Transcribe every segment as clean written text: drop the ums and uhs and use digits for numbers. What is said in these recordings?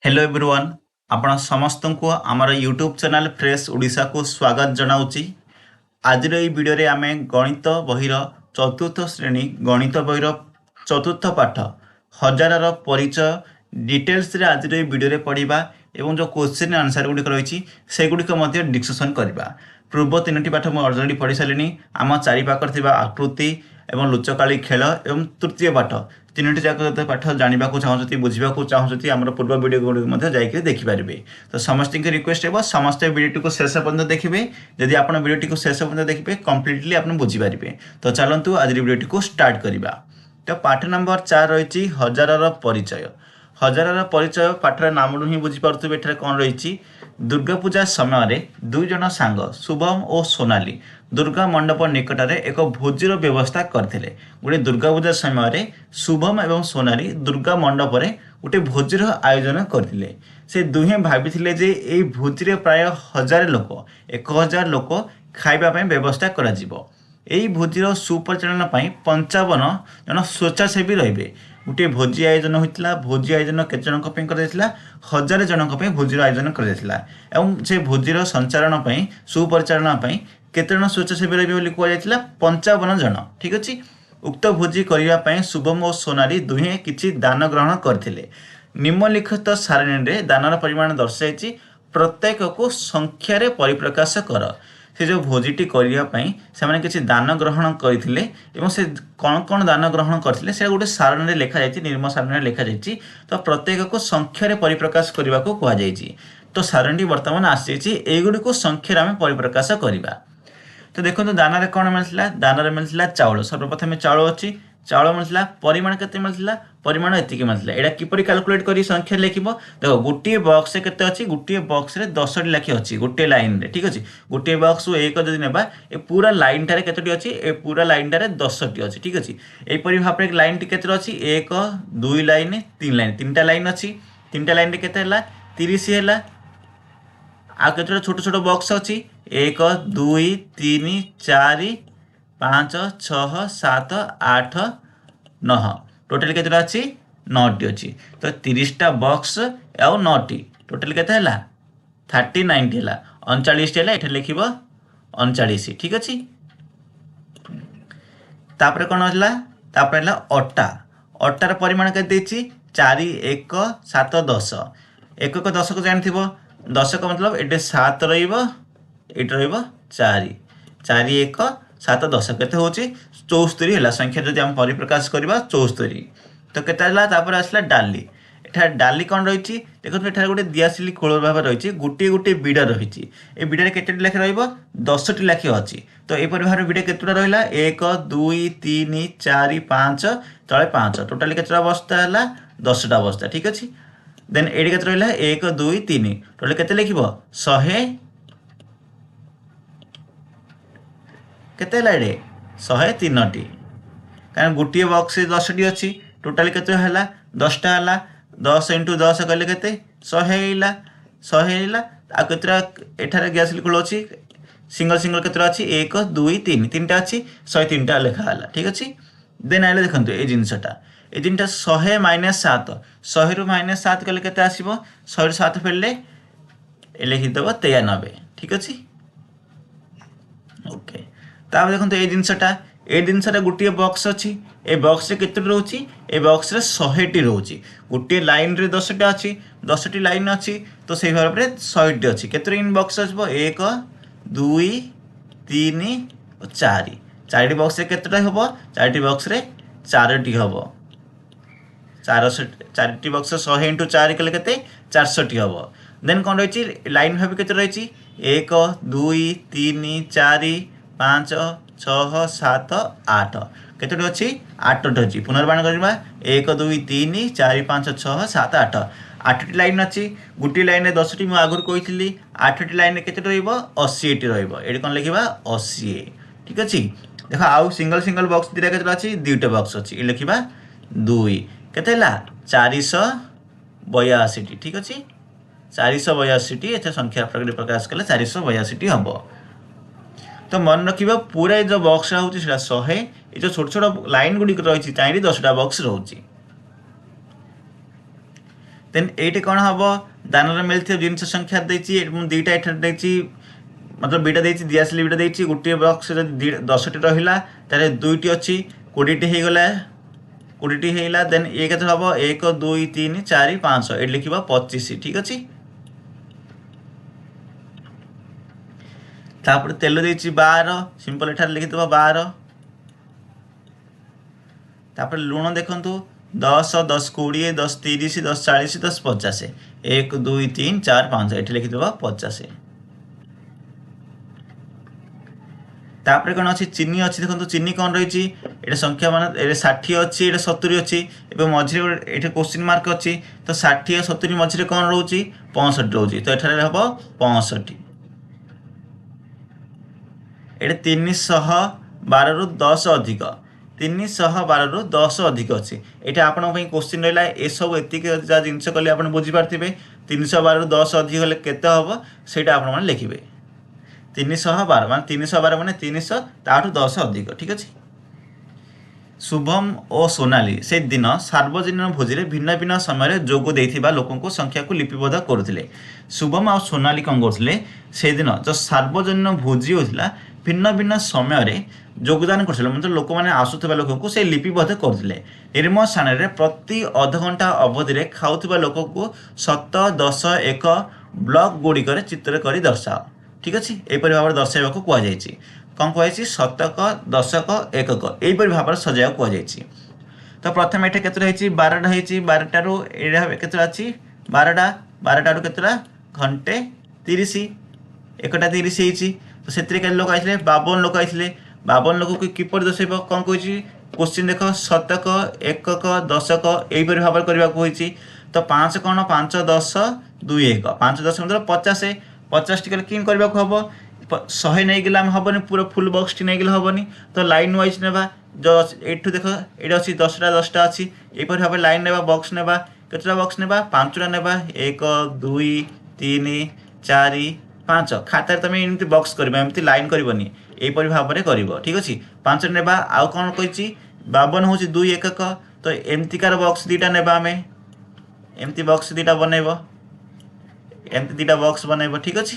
Hello everyone आपण समस्त को आमर यूट्यूब चैनल फ्रेश ओडिशा को स्वागत जनाऊँगी। आज वीडियो रे आमे गणित बहिर चतुर्थ श्रेणी गणित बहिर चतुर्थ पाठ हजारार परिचय डिटेल्स रे आज वीडियो रे पढ़ा एवं जो क्वेश्चन आंसर गुड़िक रही से गुड़िक डिस्कसन करवा। पूर्व तीनोटी पाठ मुझे अलरेडी पढ़ी सारे आम चारिपाखर आकृति एवं लुचकाली खेल एवं तृतीय पाठ तीनोटी जाक पाठ जानवा चाहते बुझा चाहते आम पूर्व वीडियो गुड़िक जाकर देखिपारे। तो समस्त की रिक्वेस्ट है समस्ते वीडियो को शेष पर्यटन देखिए। जदि आप वीडियो को शेष पर्यटन देखिए कम्प्लीटली आप बुझीपारे। तो चलतु आज वीडियो को स्टार्ट करवा। तो पाठ नंबर 4 रही हजारार परिचय। हजारार परिचय पाठर नाम ही बुझीपे एठार कौन रही दुर्गा पूजा समय दुई जन सांग शुभम और सोनाली दुर्गा मंडप निकटरे एक भोजीर व्यवस्था करथिले। गोटे दुर्गा पूजा समय शुभम एवं सोनाली दुर्गा मंडप रे गोटे भोजीर आयोजन करथिले। से दुहे भाविथिले जे एई भोजी प्राय 1000 लोक 1000 लोक खाइबा पई व्यवस्था करा जिवो। एई भोजीर सुपरिचालन पई 55 जन स्वेच्छासेवी रहिबे। गोटे भोजी आयोजन होता। भोजी आयोजन केते जनक पई करथिला 1000 जनक पई भोजीर आयोजन करथिला एवं से भोजीर संचालन पई सुपरिचालन पई केते जन स्वेच्छासेवी रहिबे बोली कुआ जायतिला 55 जन। ठीक अछि। उक्त भोजी करिया पई शुभम और सोनाली दुहे किछि दान ग्रहण करथिले। निम्नलिखित सारणी रे दानर परिमाण दर्शाइछि प्रत्येक को संख्या रे परिप्रकाश कर। से जो भोजीटी करने से किसी दान ग्रहण करते एवं से कौन कौन दान ग्रहण करते से गोटे सारणी लिखा जाए निर्म सारणी लिखा जाए। तो प्रत्येक को संख्यार परिप्रकाश करने को कहुई। तो सारणी बर्तमान आसी एगुड़ी को संख्यार आम परिप्रकाश करवा। तो देखो दान कौन मिलता दान मिलता चाउल। सर्वप्रथम चाउल अच्छी चाउल मिलता परिमाण केते मिलता परिमाण एतिक मिलता। यहाँ किपर कैलकुलेट कर संख्या लिख देखो गोटे बक्स केते अच्छी गोटे बक्स रे 10 लाख अच्छी गोटे लाइन रे। ठीक अच्छे गोटे बक्स एक जब ना ए पूरा लाइन टारे केतोटी अच्छी ए पूरा लाइन टारे 10 अच्छी। ठीक अच्छे यहीपरि भाव में लाइन टी केते अच्छी 1 2 लाइन 3 लाइन 3टा लाइन अच्छी 3टा लाइन रे केते हला 30 हला। आ केतोटा छोट छोट बक्स अच्छी 1 2 3 4 5 6 7 8 9 टोटाल केते अच्छी 9टी अच्छी। तो 30टा बक्स आउ 9टी टोटाल केते हला 39 हला 39 हला। एठे लिखिबो 39। ठीक अछि। तापर कोन हला तापर हला अट्टा। अट्टार परिमाण केते देछि 4 1 7 10 1 को 10 को जानथिबो 10 का मतलब एटे 7 रहिबो एटे रहिबो 4 4 1 7 10 केते होची 74 हला। संख्या जदि हम परिप्रकाश करबा 74। तो केते हला तापर आसला डाली। एठा डाली कौन रही देखो एठार गोटे दियासिली खोल भाव रही गोटे गोटे बिड़ा रही ए बिड़ारे केते लेखा रहिबो 10टी लेखा अच्छी। तो एपरि भाव बिड़ा केतेटा रहिला 1 2 3 4 5 तळे 5 टोटाली केतेटा बस्ता हला 10टा बस्ता। ठीक अछि। देन एडी केते रहिला 1 2 3 टोटाली केते लिखिबो 100 केते हला एडे 103टी कारण गोटे बक्स 10टी अच्छी टोटाली केते हला 10टा हला 10 × 10 कहले केते 100 हला 100 हला। आ केतरा एठारे गैस लिखल अछि सिंगल सिंगल केतरा अछि 1 2 3 3टा अछि 103टा लेखा हला। ठीक अछि। देन आइले देखंतु ए जिंसटा ए जिनटा 100 - 7 100 रु -7 कहले केते आसीबो 100 रु 7 फेलले ए लिखि देबो 93। ठीक अछि। ओके तापर देखंतु ए जिनसटा ए जिनसटा गोटे बक्स अच्छी ए बक्स केते रोची ए बक्स रे 100टी रोची गोटे लाइन रे 10टा अच्छी 10टी लाइन अच्छी। तो से भाव में 100टी अच्छी केते इन बक्स आछबो 1 2 3 4 4टी बक्स रे केतेटा हबो 4टी बक्स रे 4टी हबो 4टी बक्स 100 × 4 कले केते 400टी हबो। देन कोन रहिची लाइन भाव केते रहिची 1 2 3 4 5 6 7 8 केतोटी अच्छी 8टी अच्छी। पुनर्बाण करबा 1 2 3 4 5 6 7 8 8टी लाइन अच्छी गोटे लाइन रे 10टी मु आगुर कहितली 8टी लाइन रे केते रहइबो 80टी रहइबो। एडी कोन लिखिबा 80। ठीक अछि। देखो आउ सिंगल सिंगल बॉक्स दिरा केते अछि 2टा बॉक्स अछि ए लिखिबा 2 केते हला 482टी। ठीक अछि 482टी एते संख्या प्रकाश कले 482टी हबो। तो मन रखिबा पूरा जो बॉक्स होची सेटा 100 ए जो छोट छोट लाइन गुडी रही चाहिए 10टा बॉक्स रोची। देन ये कौन हम दान मिलती जिन संख्या दुईटा ये मतलब बीटा दिआसली बीटा देती गोटे बक्स 10टी रहा तार दुईटी अच्छी 20टी होगला 20टी होगा देन ये केते हम 1 2 3 4 5 ये लिख 25 ठीक अच्छे तापर तेल देती 12 सिंपल एठार लिखिद 12 तापर लुण देखु 10 10 20 10 30 10 40 10 50 1 2 3 4 5 ये लिखिद 50 तापर कौन अच्छी चीनी अच्छी देखो चीनी कौन रही ये संख्या मान 60 अच्छी ये 70 अच्छी मझे ये क्वेश्चन मार्क अच्छी तो 60 70 मझे कौन रोच 65 रोच तो ये हम 65 ये 312 रु 10 अधिक 312 रु 10 अधिक अच्छी ये आपण क्वेश्चन रहा ये सब एतिक जिनस कले आप बुझीपारे 312 रु 10 अधिक हेल्ले केते हम से आप लिखे 312 मान 312 मान 300 ताठू 10 अधिक ठीक अच्छे शुभम और सोनाली से दिन सार्वजनिक भोजी भिन्न भिन्न समय जोग देथिबा लोकों संख्या को लिपिबद्ध करुले शुभम और सोनाली कौन करते से दिन जो सार्वजनिक भोजी होता भिन्न भिन्न समय योगदान करते मतलब लोक मैंने आसुवा लोक से लिपिबद्ध करते निर्म स्थान में प्रति अधघंटा अवधि खाऊा लोक को 7 10 1 ब्लॉक गुड़िक चित्र कर दर्शाओ ठीक अच्छे यहपरि भाव दर्शाइबा कहुई कौन कहुई शतक दशक एकक यहपरि भाव सजाइबा कहुई तो प्रथम ये केतटा होती 12टा होती 12टारू केतटा अच्छी 12टारू केतटा घंटे 30 एकटा 30 होती तो से लोक आते 52 लोक आते 52 लोक को किपर दर्शाइब कौन कही क्वेश्चन देख शतक एकक दशक यहपरि भाव करने को तो 5 कौन 5 10 2 1 5 10 मतलब 50 50 टी किन करने को हम 100 नहीं गला हेनी पूरा फुल बक्स टी नहीं गले हेनी तो लाइन वाइज नेबा जो एठू देख ये अच्छी 10टा 10टा अच्छी यहपरि भाव लाइन नेबा बक्स नेबा केतटा बक्स नेबा 5टा नेबा 1 2 3 4 5 खातार तुम एमती बक्स करबा एमती लाइन करबनी यहपरि भाव कर ठीक अच्छे 5 नेबा आउ कौन कही 52 हूँ 2 एकक तो एमतीकार बक्स 2टा नेबा आम एमती बक्स 2टा बनइब एमती 2टा बक्स बनइब ठीक अच्छे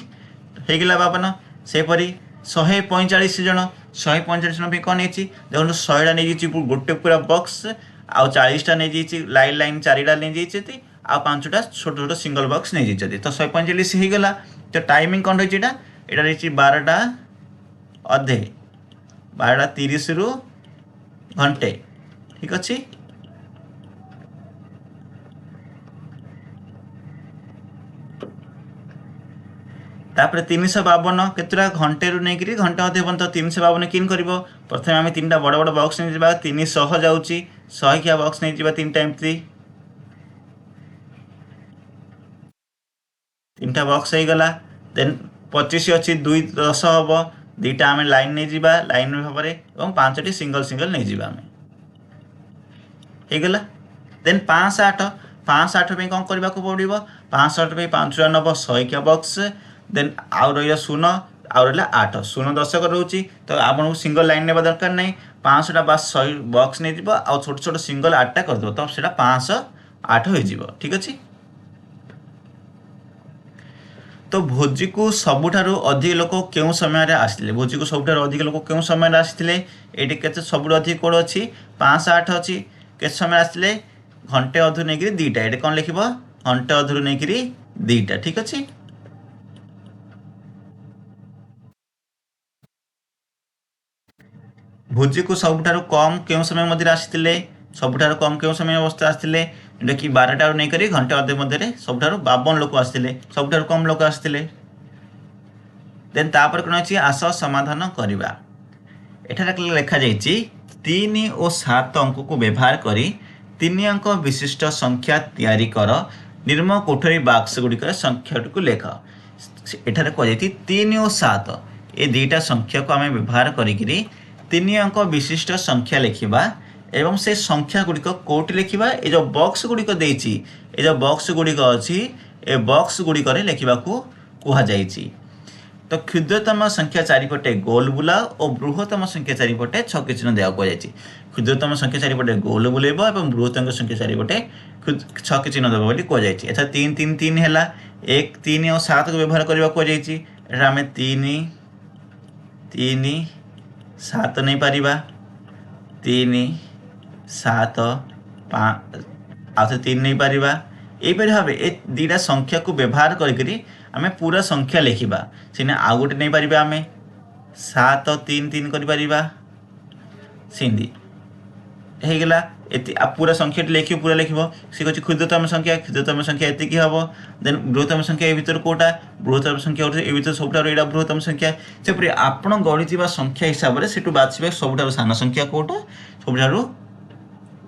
होगला 52 सेपरी 145 जन 145 जन कौन है देखो 100टा नहीं गोटे पूरा बक्स आउ 40टा नहीं लाइन लाइन 4टा नहीं आ 5टा छोट छोट सिंगल बक्स नहीं तो 145 होगला तो टाइमिंग कौन रही यहाँ रही 12टा अधे 12टा 30 रु घंटे ठीक अच्छे तापर 352 केतटा घंटे रू नहीं घंटा अधे बन तो 352 किन कर प्रथम आम 3टा बड़ बड़ बक्स नहीं जा 300 जाऊँगी 100 किया बक्स नहीं जा 3टा एमती 3टा बक्स हो गला देन 25 अच्छी 2 10 हम 2टा आम लाइन नहीं जा लाइन भाव और 5टी सिंगल सिंगल नहीं जा होगला देन 5 8 कौन करने को पड़ो 5 8 5 नब 100 किया बक्स देन आउ रहा शून आउ रहा 8 शून दशक रोचे तो आपको सिंगल लाइन ने दरकार नहीं 500टा बास 100 बक्स नहीं आउ छोट छोट सिंगल 8टा करदे तो सीटा 508 हो ठीक अच्छे तो भोजी को सबुठारु अधिक लोक क्यों समय आसते भोजी को सबुठारु अधिक लोक क्यों समय आसते ये केते सबुठ अधिक कोड अच्छी 508 अच्छी के समय आसते घंटे अधु नहीं 2टा ये कौन लिख घंटे अधु नहीं 2टा ठीक अच्छे भोजी को सबुठारु कम क्यों समय मध्य आसते सबुठारु कम क्यों समय अवस्था आसते कि 12टारू नहीं करी घंटे अधे मध्य सबुठारु 52 लोक आसते सबुठारु कम लोक आसते देन तापर कौन अच्छी आस समाधान करवा एठार लिखा जाइए 3 और 7 अंक को व्यवहार करी 3 अंक विशिष्ट संख्या तैयारी कर निर्म कोठरी बाक्स गुड़िक संख्या को लेख एठार कहुई 3 और 7 ये 2टा संख्या को आम व्यवहार करी 3 अंक विशिष्ट संख्या लिखा एवं से संख्या गुड़िक कौटी लिखा ये जो बॉक्स गुड़िक देती ये जो बॉक्स गुड़िक अच्छी ए बॉक्स गुड़िक लिखा कहुई तो क्षुद्रतम संख्या चारिपटे गोल बुलाओ और बृहत्तम संख्या चारिपटे छक चिन्ह देवा कहुई क्षुद्रतम संख्या चारिपटे गोल बुलेब और बृहत्तम संख्या चारिपटे छक चिन्ह देव बोली कहुई एथा 3 3 3 है 1 3 और 7 को व्यवहार करने कहुई आम 3 3 7 नहीं पारिबा 3 7 5 आउ 3 नहीं पारिबा यहीपरि भाव ए दुटा संख्या को व्यवहार करी आम पूरा संख्या लिखा सीना आउ गोटे नहीं पारिबा आम 7 3 3 कर सिंधी होगला पूरा संख्या लिख पूरा लिख सी कहूँ क्षुद्रतम संख्या एतिक हम देन बृहत्तम संख्या ए भर कौटा बृहत्तम संख्या ए भर सब यहाँ बृहत्तम संख्या सेपरी आपण गढ़ी संख्या हिसाब से बाछे सब सान संख्या कौटा सब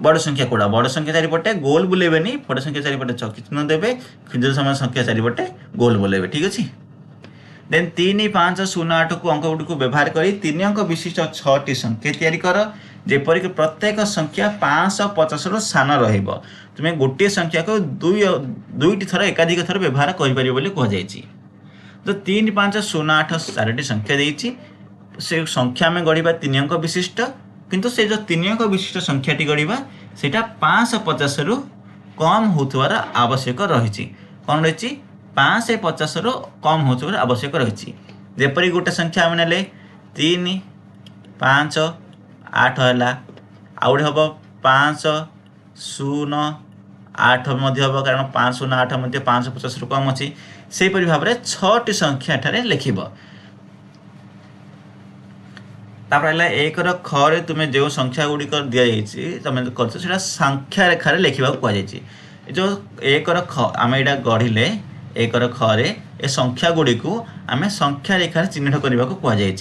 बड़ संख्या कौटा बड़ संख्या चारिपटे गोल बुलेबे बड़ संख्या चारिपटे छक चिन्ह देवे क्षुद्रतम संख्या चारिपटे गोल बुलेबे ठीक अच्छे। देन 3 5 0 8 को अंक गुड़ी को व्यवहार कर 3 अंक विशिष्ट 6टी संख्या तैयारी कर जेपरिक प्रत्येक संख्या 550 रु सान तुम्हें गोटे संख्या को दुईटी थर एकाधिक थर व्यवहार कर कहुई। तो 3 5 0 8 4टी संख्या देती से संख्या आम गढ़ा 3 अंक विशिष्ट किंतु से जो 3 अंक विशिष्ट संख्याटी गढ़ा से 550 रु कम होथवार आवश्यक रही कौन रही 550 रु कम होथवार आवश्यक रही जेपरी गोटे संख्या आम ने 3 5 8 है आउ हम 5 0 8 हम कारण 5 0 8 550 रु कम अच्छी से भाव में 6टी संख्या ठारे लिखब। तापर एक खे तुम्हें जो संख्या गुड़िक दि तुम कर संख्या रेखार लिखा कहुई जो एक ख आम यहाँ गढ़ले एक खे ए संख्या गुड़ी को आम संख्या रेखार चिन्हित करने को कहुई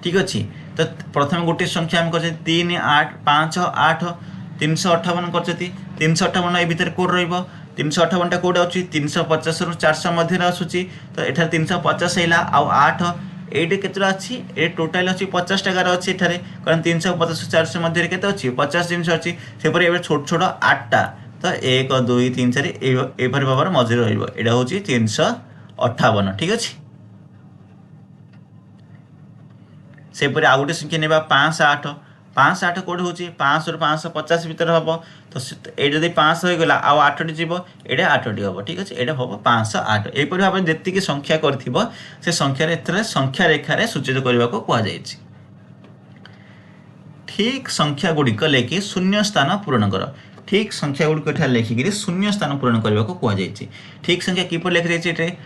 ठीक अच्छे। तो प्रथम गोटे संख्या आम कर 3 8 5 8 358 कर 358 ए भर कौट र358 कौट अच्छी 350 रु 400 मध्य आसूँ तो यहाँ 350 है आउ 8 ये के अच्छी ये टोटाल अच्छी 50 टकार अच्छी कारण 350 400 मध्य के अच्छी 50 जिन अच्छी सेपरी ए छोट छोट 8टा तो 1 2 3 4 एपरी भाव मझे रहा हूँ 358 ठीक अच्छे। सेपरी आउ गोटे संख्या ना 5 8 5 8 कौट हूँ 500 रु 550 भितर हम तो ये जब 500 हो गला आउ 8टी जीव ये 8टी हम ठीक अच्छे ये हम 508 यहपरी भाव में जी संख्या कर संख्यार संख्या रेखार सूचित करने को कहुई। ठीक संख्या गुड़िक लेखि शून्य स्थान पूरण कर ठीक संख्या गुड़िक लिखिक शून्य स्थान पूरण करने को कहुई। ठीक संख्या किपर लिखा जाए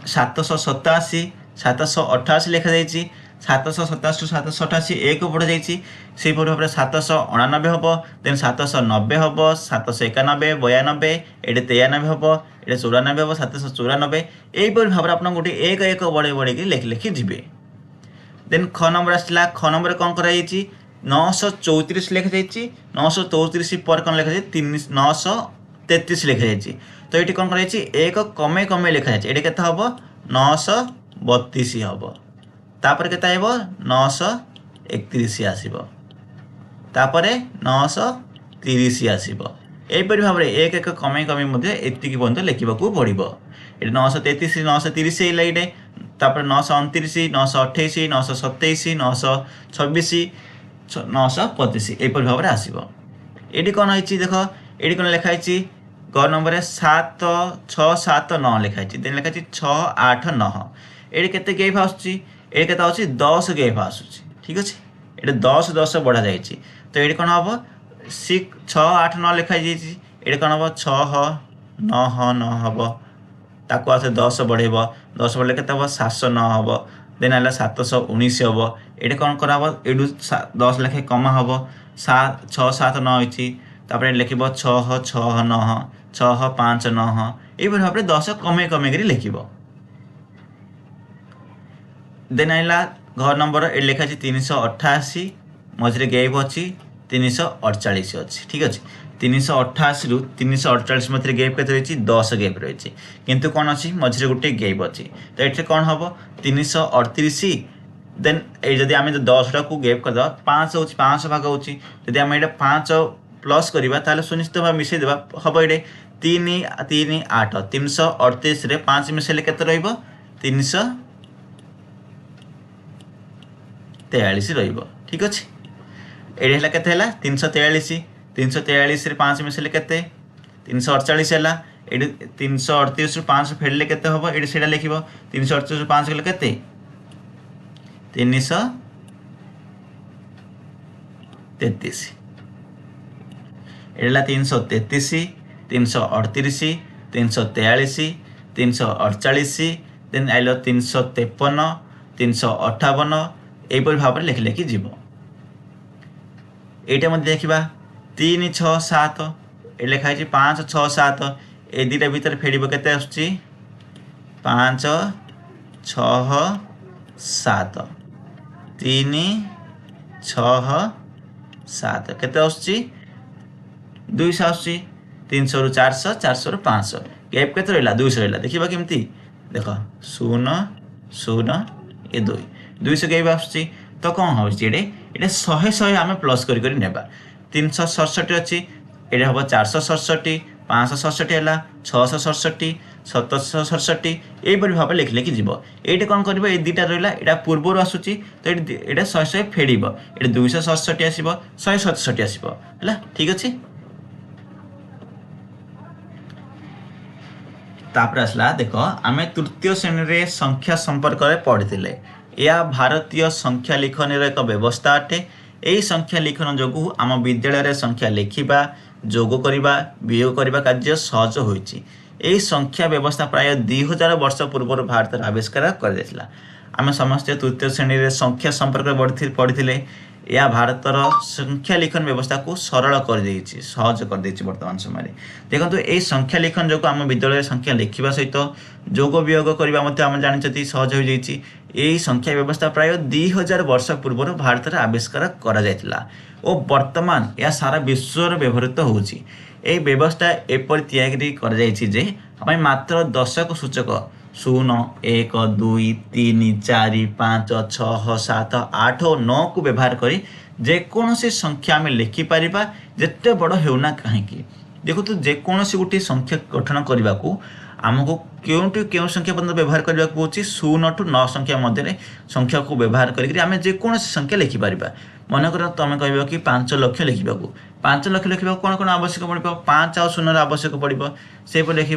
787 788 लिखा जाए 787 788 एक बढ़ जाइए से भाव में 799 हम देन 790 हम 791 92 ये 93 हम ये 94 हम 794 यहीपरि भाव में आप गोटे एक एक बढ़े बढ़े लिखि लिखि जी। देन ख नंबर आसला ख नंबर कौन कर 934 लिखा जाइए 934 पर कौन लिखा जाए 933 लिखा जाइए तो ये कौन कर एक कमे कमे लिखा जाए ये के हम 932 हम तापर केता आइबो 931 आसीबो तापर 930 आसीबो एपरि भाव में एक एक कमे कमे मध्य एतिक पर्यंत लिखा पड़ो ये 933 930 है ये तापर 929 928 927 926 925 एपरि भाव में आसीबो। ये कौन है देख ये कौन लिखाई ग नंबर 7 6 7 9 लिखाई देन लिखाई 6 8 9 ये केते गेप आसुची ये के 10 गेप आसूँ ठीक अच्छे ये 10 10 बढ़ा जाइए तो ये कौन हम 6 8 9 लिखाई ये कौन हम 6 9 9 हम ताको आसे 10 बढ़ेब 10 बढ़े के 709 हम देन है 719 हम ये कौन कर ये 10 लेखे कमा हम 6 7 9 होपर लिख 6 6 9 6 5 9 ये भाव में 10 कमे कमे लिख देन आइला घर नंबर ये लिखा 388 मझे गैप अच्छी 348 अच्छी ठीक अच्छे 388 रु 348 मध्य गैप के रही 10 गैप रही किंतु कौन अच्छी मझे गोटे गैप अच्छी तो ये कौन हम 338 देन ये आम 10टा को गैप करदे 5 हो 5 भाग होती आम ये 5 प्लस करवा सुनिश्चित भाव मिसेदे हम ये 3 3 8 338 5 मिसेले के 300 343 रहिबो ठीक अछि। एडे हला केते हला 343 343 रे 5 मिसले केते 348 हला। एडे 338 रु 5 फेडले केते होबो एडे सेडा लिखिबो 338 रु 5 गेले केते 333 एडला 333 338 343 348 देन आइलो 353 358 एपरि भाव लिखि लिखि जीव। एटा मध्य देखिबा 3 6 7 ए लिखा है 5 6 7 ए दुटा भितर फेडिबो केते आछी 5 6 7 3 6 7 केते आछी 200 आछी 300 रु 400 400 रु 500 गैप केते रहला 200 रहला देखिबा केमती देख 0 0 ए 2 200 गैप आछी तो कौन हो एडे 100 100 आम प्लस करी नेबा 367 अच्छी ये हम 467 567 है 667 767 यहीपरि भाव लिखि लिखि जीव। ये कौन कर दुटा रहा यहाँ पूर्वर आसूँ तो ये 100 100 फेड़ ये 267 आसो 167 आसो है ठीक अच्छे। तापर आसला देख आम तृतीय श्रेणी रे संख्या संपर्क में पढ़ी यह भारतीय संख्या लिखन एक व्यवस्था अटे। यही संख्या लिखन जो आम विद्यालय संख्या लिखा जोग करवा वियोग करवा कार्य सहज होइछि। यही संख्या व्यवस्था प्राय 2000 वर्ष पूर्व भारत आविष्कार कर आम समस्त तृतीय श्रेणी रे संख्या संपर्क पढ़ी यह भारतर संख्या लिखन व्यवस्था को सरल कर देछि सहज कर देछि। वर्तमान समय देखो यही संख्या लिखन जो आम विद्यालय संख्या लिखा सहित जोग वियोग करवा आम जानी सहज हो जाइछि। यही संख्या व्यवस्था प्राय 2000 वर्ष पूर्व भारत में आविष्कार करा जायतिला और वर्तमान यह सारा विश्व व्यवहृत होछि। यह व्यवस्था एपरि तैयारी करा जायछि जे आम मात्र दशक सूचक 0 1 2 3 4 5 6 7 8 और 9 को व्यवहार करी जेकोसी संख्या आम लिखिपर जिते बड़ होना कहीं देखो तो जेकोसी गोटे संख्या गठन करने को आमको क्योंटू क्यों संख्या पर्यटन व्यवहार करने को 0 टू 9 संख्या मध्य संख्या को व्यवहार करके आम जेकोसी संख्या लिखिपर। मनकर तुम कह कि 5 लाख लिखा 5 लाख लिखा कौन कौन आवश्यक पड़ो 5 और 0 आवश्यक पड़ो से लिख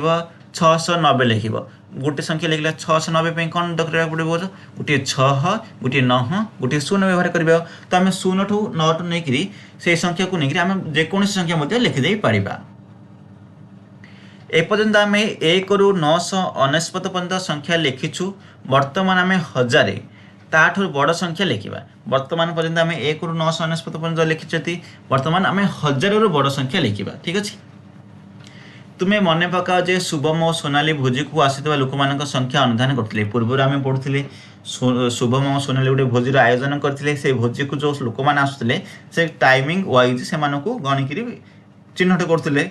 690 लिख गोटे संख्या लिखला 690 कौन दरकार पड़ो गोटे 6 गोटे 9 गोटे 0 व्यवहार करवा तो आम 0 टू 9 टू नहीं से संख्या को लेकिन आम जेकोसी संख्या लिखिदे पारिबा। एपर्यंत आम 1 रु 999 पर्यंत संख्या लिखिछु। वर्तमान आम 1000 ताठू बड़ संख्या लिखा वर्तमान पर्यंत आम 1 रु 999 पर्यंत लिखिछति वर्तमान आम 1000 रु बड़ संख्या लिखा ठीक अच्छे। तुम्हें मन पकाओ जे शुभम और सोनाली भोजी को आसुवा लोक मान संख्या अनुधान करते पूर्व आम पढ़ुले शुभम और सोनाली गोटे भोजीर आयोजन करते से भोजी को जो लोक मैंने आसुले से टाइमिंग वाइज से गणिकी चिन्हट करते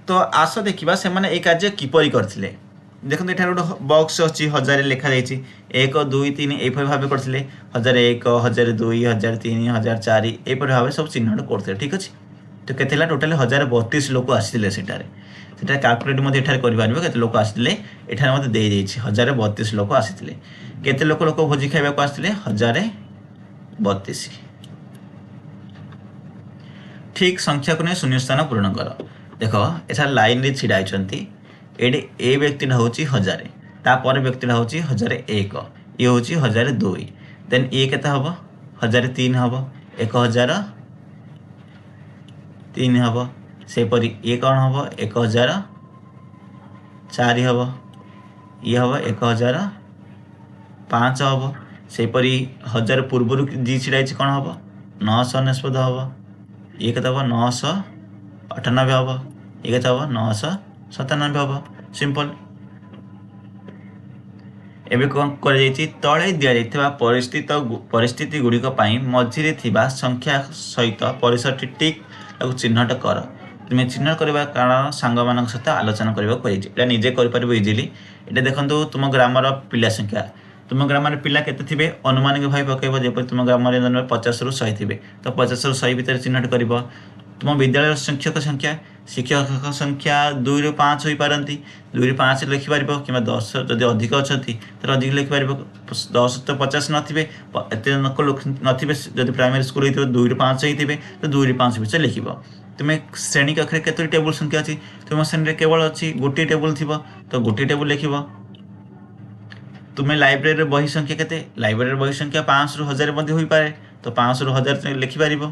तो आस देखा से ये कार्य किपरि करते देखो ये गोटे बक्स अच्छी 1000 लिखा जाइए 1 2 3 यही भाव करते 1001 1002 1003 1004 यही भाव सब चिन्हट करते ठीक अच्छे। तो केते टोटाल 1032 लोक आसते से काल्कुलेट कर लोक आसते एठार मत दे 1032 लोक आसते केते लोक भोजी खाइबा आसते 1032 ठीक संख्या को नहीं शून्य स्थान पूरण कर देख एठार लाइन रे छिड़ा होती एडे ए व्यक्ति हूँ 1000 तापर व्यक्ति हूँ 1001 ये हूँ 1002 देन ये केते हम 1003 हम 1003 हम सेपरी ये कौन हम 1004 हम ये हम 1005 हम सेपरी 1000 पूर्व जी छिड़ा कौन हम 999 हम ये केते हम 998 हम ये केते हम 997 हम सिंपल। एबे कौन कर तले दिया परिस्थिति गुड़िक मझिरे थिबा संख्या सहित परिसरटी टिक चिन्हट कर तुम्हें चिन्हट करवा कारण सांग मान सहित आलोचना करने निजे कर इजिली ये देखो तुम ग्रामर पिला संख्या तुम ग्राम पिला केते थिबे अनुमानिक भाव पकेब जब तुम ग्राम 50 रु 100 थे तो 50 रु 100 भितर चिन्हट कर तुम विद्यालय शिक्षक संख्या शिक्षक संख्या 2 ରୁ 5 ହୋଇପାରନ୍ତି। 2 ରୁ 5 ଲେଖିପାରିବ କିମ୍ବା 10 ଯଦି ଅଧିକ ଅଛନ୍ତି ତାହେଲେ ଅଧିକ ଲେଖିପାରିବ। 10 ତ 50 ନଥିବେ, ଏତେ ଲୋକ ନଥିବେ। ଯଦି ପ୍ରାଇମେରୀ ସ୍କୁଲ ହେଇଥିବ 2 ରୁ 5 ହେଇଥିବେ ତ 2 ରୁ 5 ଭିତରେ ଲେଖିବ। ତୁମେ ଶ୍ରେଣୀ କକ୍ଷରେ କେତୋଟି ଟେବୁଲ ସଂଖ୍ୟା ଅଛି? ତୁମ ଶ୍ରେଣୀରେ କେବଳ ଅଛି ଗୋଟିଏ ଟେବୁଲ ଥିବ ତ ଗୋଟିଏ ଟେବୁଲ ଲେଖିବ। ତୁମେ ଲାଇବ୍ରେରୀରେ ବହି ସଂଖ୍ୟା କେତେ? ଲାଇବ୍ରେରୀରେ ବହି ସଂଖ୍ୟା 500 ରୁ 1000 ମଧ୍ୟ ହୋଇପାରେ ତ 500 ରୁ 1000 ଲେଖିପାରିବ।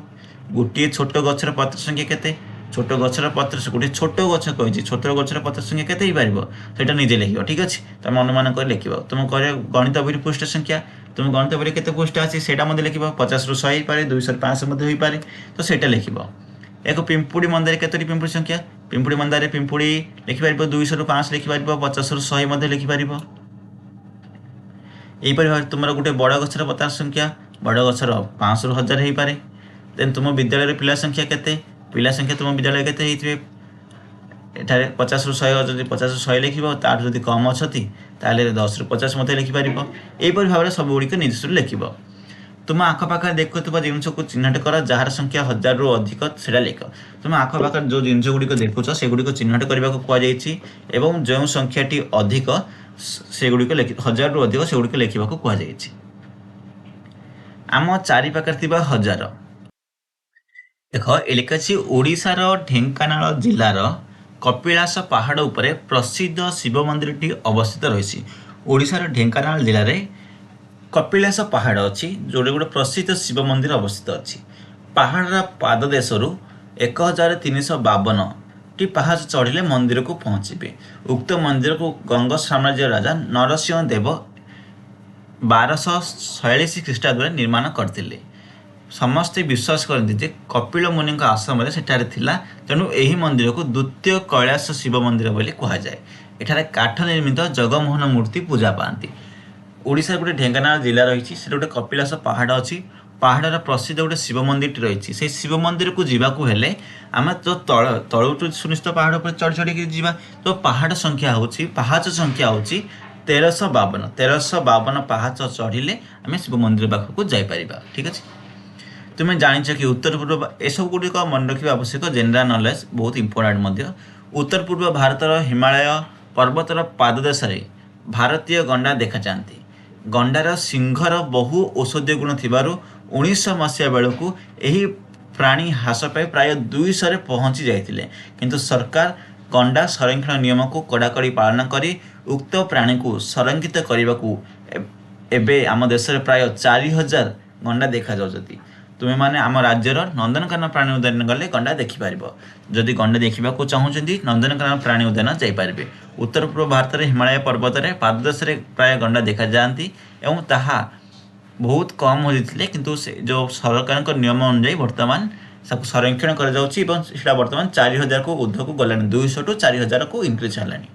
ଗୋଟିଏ ଛୋଟ ଗଛର ପତ୍ର ସଂଖ୍ୟା କେତେ? ଛୋଟ ଗଛର ପତ୍ର, ଗୋଟିଏ ଛୋଟ ଗଛ କହିଛି, ଛୋଟ ଗଛର ପତ୍ର ସଂଖ୍ୟା କେତେ ହେଇପାରିବ ସେଇଟା ନିଜେ ଲେଖିବ। ଠିକ୍ ଅଛି, ତୁମେ ଅନୁମାନ କରି ଲେଖିବ। ତୁମ କହିବ ଗଣିତ ବହିର ପୃଷ୍ଠ ସଂଖ୍ୟା, ତୁମ ଗଣିତ ବହିରେ କେତେ ପୃଷ୍ଠ ଅଛି ସେଇଟା ମଧ୍ୟ ଲେଖିବ। 50 ରୁ 100 ହେଇପାରେ, 200 ରୁ 500 ମଧ୍ୟ ହୋଇପାରେ ତ ସେଇଟା ଲେଖିବ। ଏକ ପିମ୍ପୁଡ଼ି ମନ୍ଦାରେ କେତୋଟି ପିମ୍ପୁଡ଼ି ସଂଖ୍ୟା? ପିମ୍ପୁଡ଼ି ମନ୍ଦାରେ ପିମ୍ପୁଡ଼ି ଲେଖିପାରିବ 200 ରୁ 500 ଲେଖିପାରିବ, 50 ରୁ 100 ମଧ୍ୟ ଲେଖିପାରିବ। ଏହିପରି ଭାବରେ ତୁମର ଗୋଟେ ବଡ଼ ଗଛର ପତ୍ର ସଂଖ୍ୟା, ବଡ଼ ଗଛର 500 ରୁ 1000 ହେଇପାରେ। ଦେନ୍ ତୁମ ବିଦ୍ୟାଳୟରେ ପିଲା ସଂଖ୍ୟା କେତେ? ପିଲା ସଂଖ୍ୟା ତୁମ ବିଦ୍ୟାଳୟରେ କେତେ ହେଇଥିବେ? ଏଠାରେ 50 ରୁ 100 ଯଦି 50 ରୁ 100 ଲେଖିବ, ତାଠୁ ଯଦି କମ୍ ଅଛନ୍ତି ତାହେଲେ 10 ରୁ 50 ମଧ୍ୟ ଲେଖିପାରିବ। ଏହିପରି ଭାବରେ ସବୁଗୁଡ଼ିକ ନିଜସ୍ୱରୁ ଲେଖିବ। ତୁମ ଆଖପାଖରେ ଦେଖୁଥିବା ଜିନିଷକୁ ଚିହ୍ନଟ କର, ଯାହାର ସଂଖ୍ୟା 1000 ରୁ ଅଧିକ ସେଇଟା ଲେଖ। ତୁମ ଆଖପାଖରେ ଯେଉଁ ଜିନିଷ ଗୁଡ଼ିକ ଦେଖୁଛ ସେଗୁଡ଼ିକ ଚିହ୍ନଟ କରିବାକୁ କୁହାଯାଇଛି ଏବଂ ଯେଉଁ ସଂଖ୍ୟାଟି ଅଧିକ ସେଗୁଡ଼ିକ 1000 ରୁ ଅଧିକ ସେଗୁଡ଼ିକ ଲେଖିବାକୁ କୁହାଯାଇଛି। ଆମ ଚାରିପାଖରେ ଥିବା 1000 ଦେଖ, ଏ ଲେଖାଛି ଓଡ଼ିଶାର ଢେଙ୍କାନାଳ ଜିଲ୍ଲାର କପିଳାସ ପାହାଡ଼ ଉପରେ ପ୍ରସିଦ୍ଧ ଶିବ ମନ୍ଦିରଟି ଅବସ୍ଥିତ ରହିଛି। ଓଡ଼ିଶାର ଢେଙ୍କାନାଳ ଜିଲ୍ଲାରେ କପିଳାସ ପାହାଡ଼ ଅଛି, ଯେଉଁଠି ଗୋଟେ ପ୍ରସିଦ୍ଧ ଶିବ ମନ୍ଦିର ଅବସ୍ଥିତ ଅଛି। ପାହାଡ଼ର ପାଦଦେଶରୁ 1352ଟି ପାହାଚ ଚଢ଼ିଲେ ମନ୍ଦିରକୁ ପହଞ୍ଚିବେ। ଉକ୍ତ ମନ୍ଦିରକୁ ଗଙ୍ଗ ସାମ୍ରାଜ୍ୟର ରାଜା ନରସିଂହ ଦେବ 1246 ଖ୍ରୀଷ୍ଟାବ୍ଦରେ ନିର୍ମାଣ କରିଥିଲେ। ସମସ୍ତେ ବିଶ୍ୱାସ କରନ୍ତି ଯେ କପିଳ ମୁନିଙ୍କ ଆଶ୍ରମରେ ସେଠାରେ ଥିଲା, ତେଣୁ ଏହି ମନ୍ଦିରକୁ ଦ୍ୱିତୀୟ କୈଳାସ ଶିବ ମନ୍ଦିର ବୋଲି କୁହାଯାଏ। ଏଠାରେ କାଠ ନିର୍ମିତ ଜଗମୋହନ ମୂର୍ତ୍ତି ପୂଜା ପାଆନ୍ତି। ଓଡ଼ିଶାର ଗୋଟେ ଢେଙ୍କାନାଳ ଜିଲ୍ଲା ରହିଛି, ସେଠି ଗୋଟେ କପିଳାସ ପାହାଡ଼ ଅଛି। ପାହାଡ଼ର ପ୍ରସିଦ୍ଧ ଗୋଟେ ଶିବ ମନ୍ଦିରଟି ରହିଛି। ସେହି ଶିବ ମନ୍ଦିରକୁ ଯିବାକୁ ହେଲେ ଆମେ ତ ତଳୁ ସୁନିଶ୍ଚିତ ପାହାଡ଼ ଉପରେ ଚଢ଼ି ଚଢ଼ିକି ଯିବା। ତ ପାହାଡ଼ ସଂଖ୍ୟା ହେଉଛି, ପାହାଚ ସଂଖ୍ୟା ହେଉଛି 1352। 1352 ପାହାଚ ଚଢ଼ିଲେ ଆମେ ଶିବ ମନ୍ଦିର ପାଖକୁ ଯାଇପାରିବା। ଠିକ୍ ଅଛି, ତୁମେ ଜାଣିଛ କି ଉତ୍ତର ପୂର୍ବ, ଏସବୁ ଗୁଡ଼ିକ ମନେ ରଖିବା ଆବଶ୍ୟକ, ଜେନେରାଲ ନଲେଜ ବହୁତ ଇମ୍ପୋର୍ଟାଣ୍ଟ ମଧ୍ୟ। ଉତ୍ତର ପୂର୍ବ ଭାରତର ହିମାଳୟ ପର୍ବତର ପାଦଦେଶରେ ଭାରତୀୟ ଗଣ୍ଡା ଦେଖାଯାଆନ୍ତି। ଗଣ୍ଡାର ସିଂହର ବହୁ ଔଷଧୀୟ ଗୁଣ ଥିବାରୁ 1900 ମସିହା ବେଳକୁ ଏହି ପ୍ରାଣୀ ହ୍ରାସ ପାଇ ପ୍ରାୟ 200ରେ ପହଞ୍ଚି ଯାଇଥିଲେ, କିନ୍ତୁ ସରକାର ଗଣ୍ଡା ସଂରକ୍ଷଣ ନିୟମକୁ କଡ଼ାକଡ଼ି ପାଳନ କରି ଉକ୍ତ ପ୍ରାଣୀକୁ ସଂରକ୍ଷିତ କରିବାକୁ ଏବେ ଆମ ଦେଶରେ ପ୍ରାୟ 4000 ଗଣ୍ଡା ଦେଖାଯାଉଛନ୍ତି। ତୁମେମାନେ ଆମ ରାଜ୍ୟର ନନ୍ଦନକାନନ ପ୍ରାଣୀ ଉଦ୍ୟାନ ଗଲେ ଗଣ୍ଡା ଦେଖିପାରିବ। ଯଦି ଗଣ୍ଡା ଦେଖିବାକୁ ଚାହୁଁଛନ୍ତି ତାହେଲେ ପ୍ରାଣୀ ଉଦ୍ୟାନ ଯାଇପାରିବେ। ଉତ୍ତର ପୂର୍ବ ଭାରତରେ ହିମାଳୟ ପର୍ବତରେ ପାଦଦେଶରେ ପ୍ରାୟ ଗଣ୍ଡା ଦେଖାଯାଆନ୍ତି ଏବଂ ତାହା ବହୁତ କମ୍ ହୋଇଥିଲେ, କିନ୍ତୁ ସେ ଯେଉଁ ସରକାରଙ୍କ ନିୟମ ଅନୁଯାୟୀ ବର୍ତ୍ତମାନ ତାକୁ ସଂରକ୍ଷଣ କରାଯାଉଛି ଏବଂ ସେଇଟା ବର୍ତ୍ତମାନ 4000କୁ ଉର୍ଦ୍ଧ୍ୱକୁ ଗଲାଣି, 200 ରୁ 4000କୁ ଇନକ୍ରିଜ୍ ହେଲାଣି।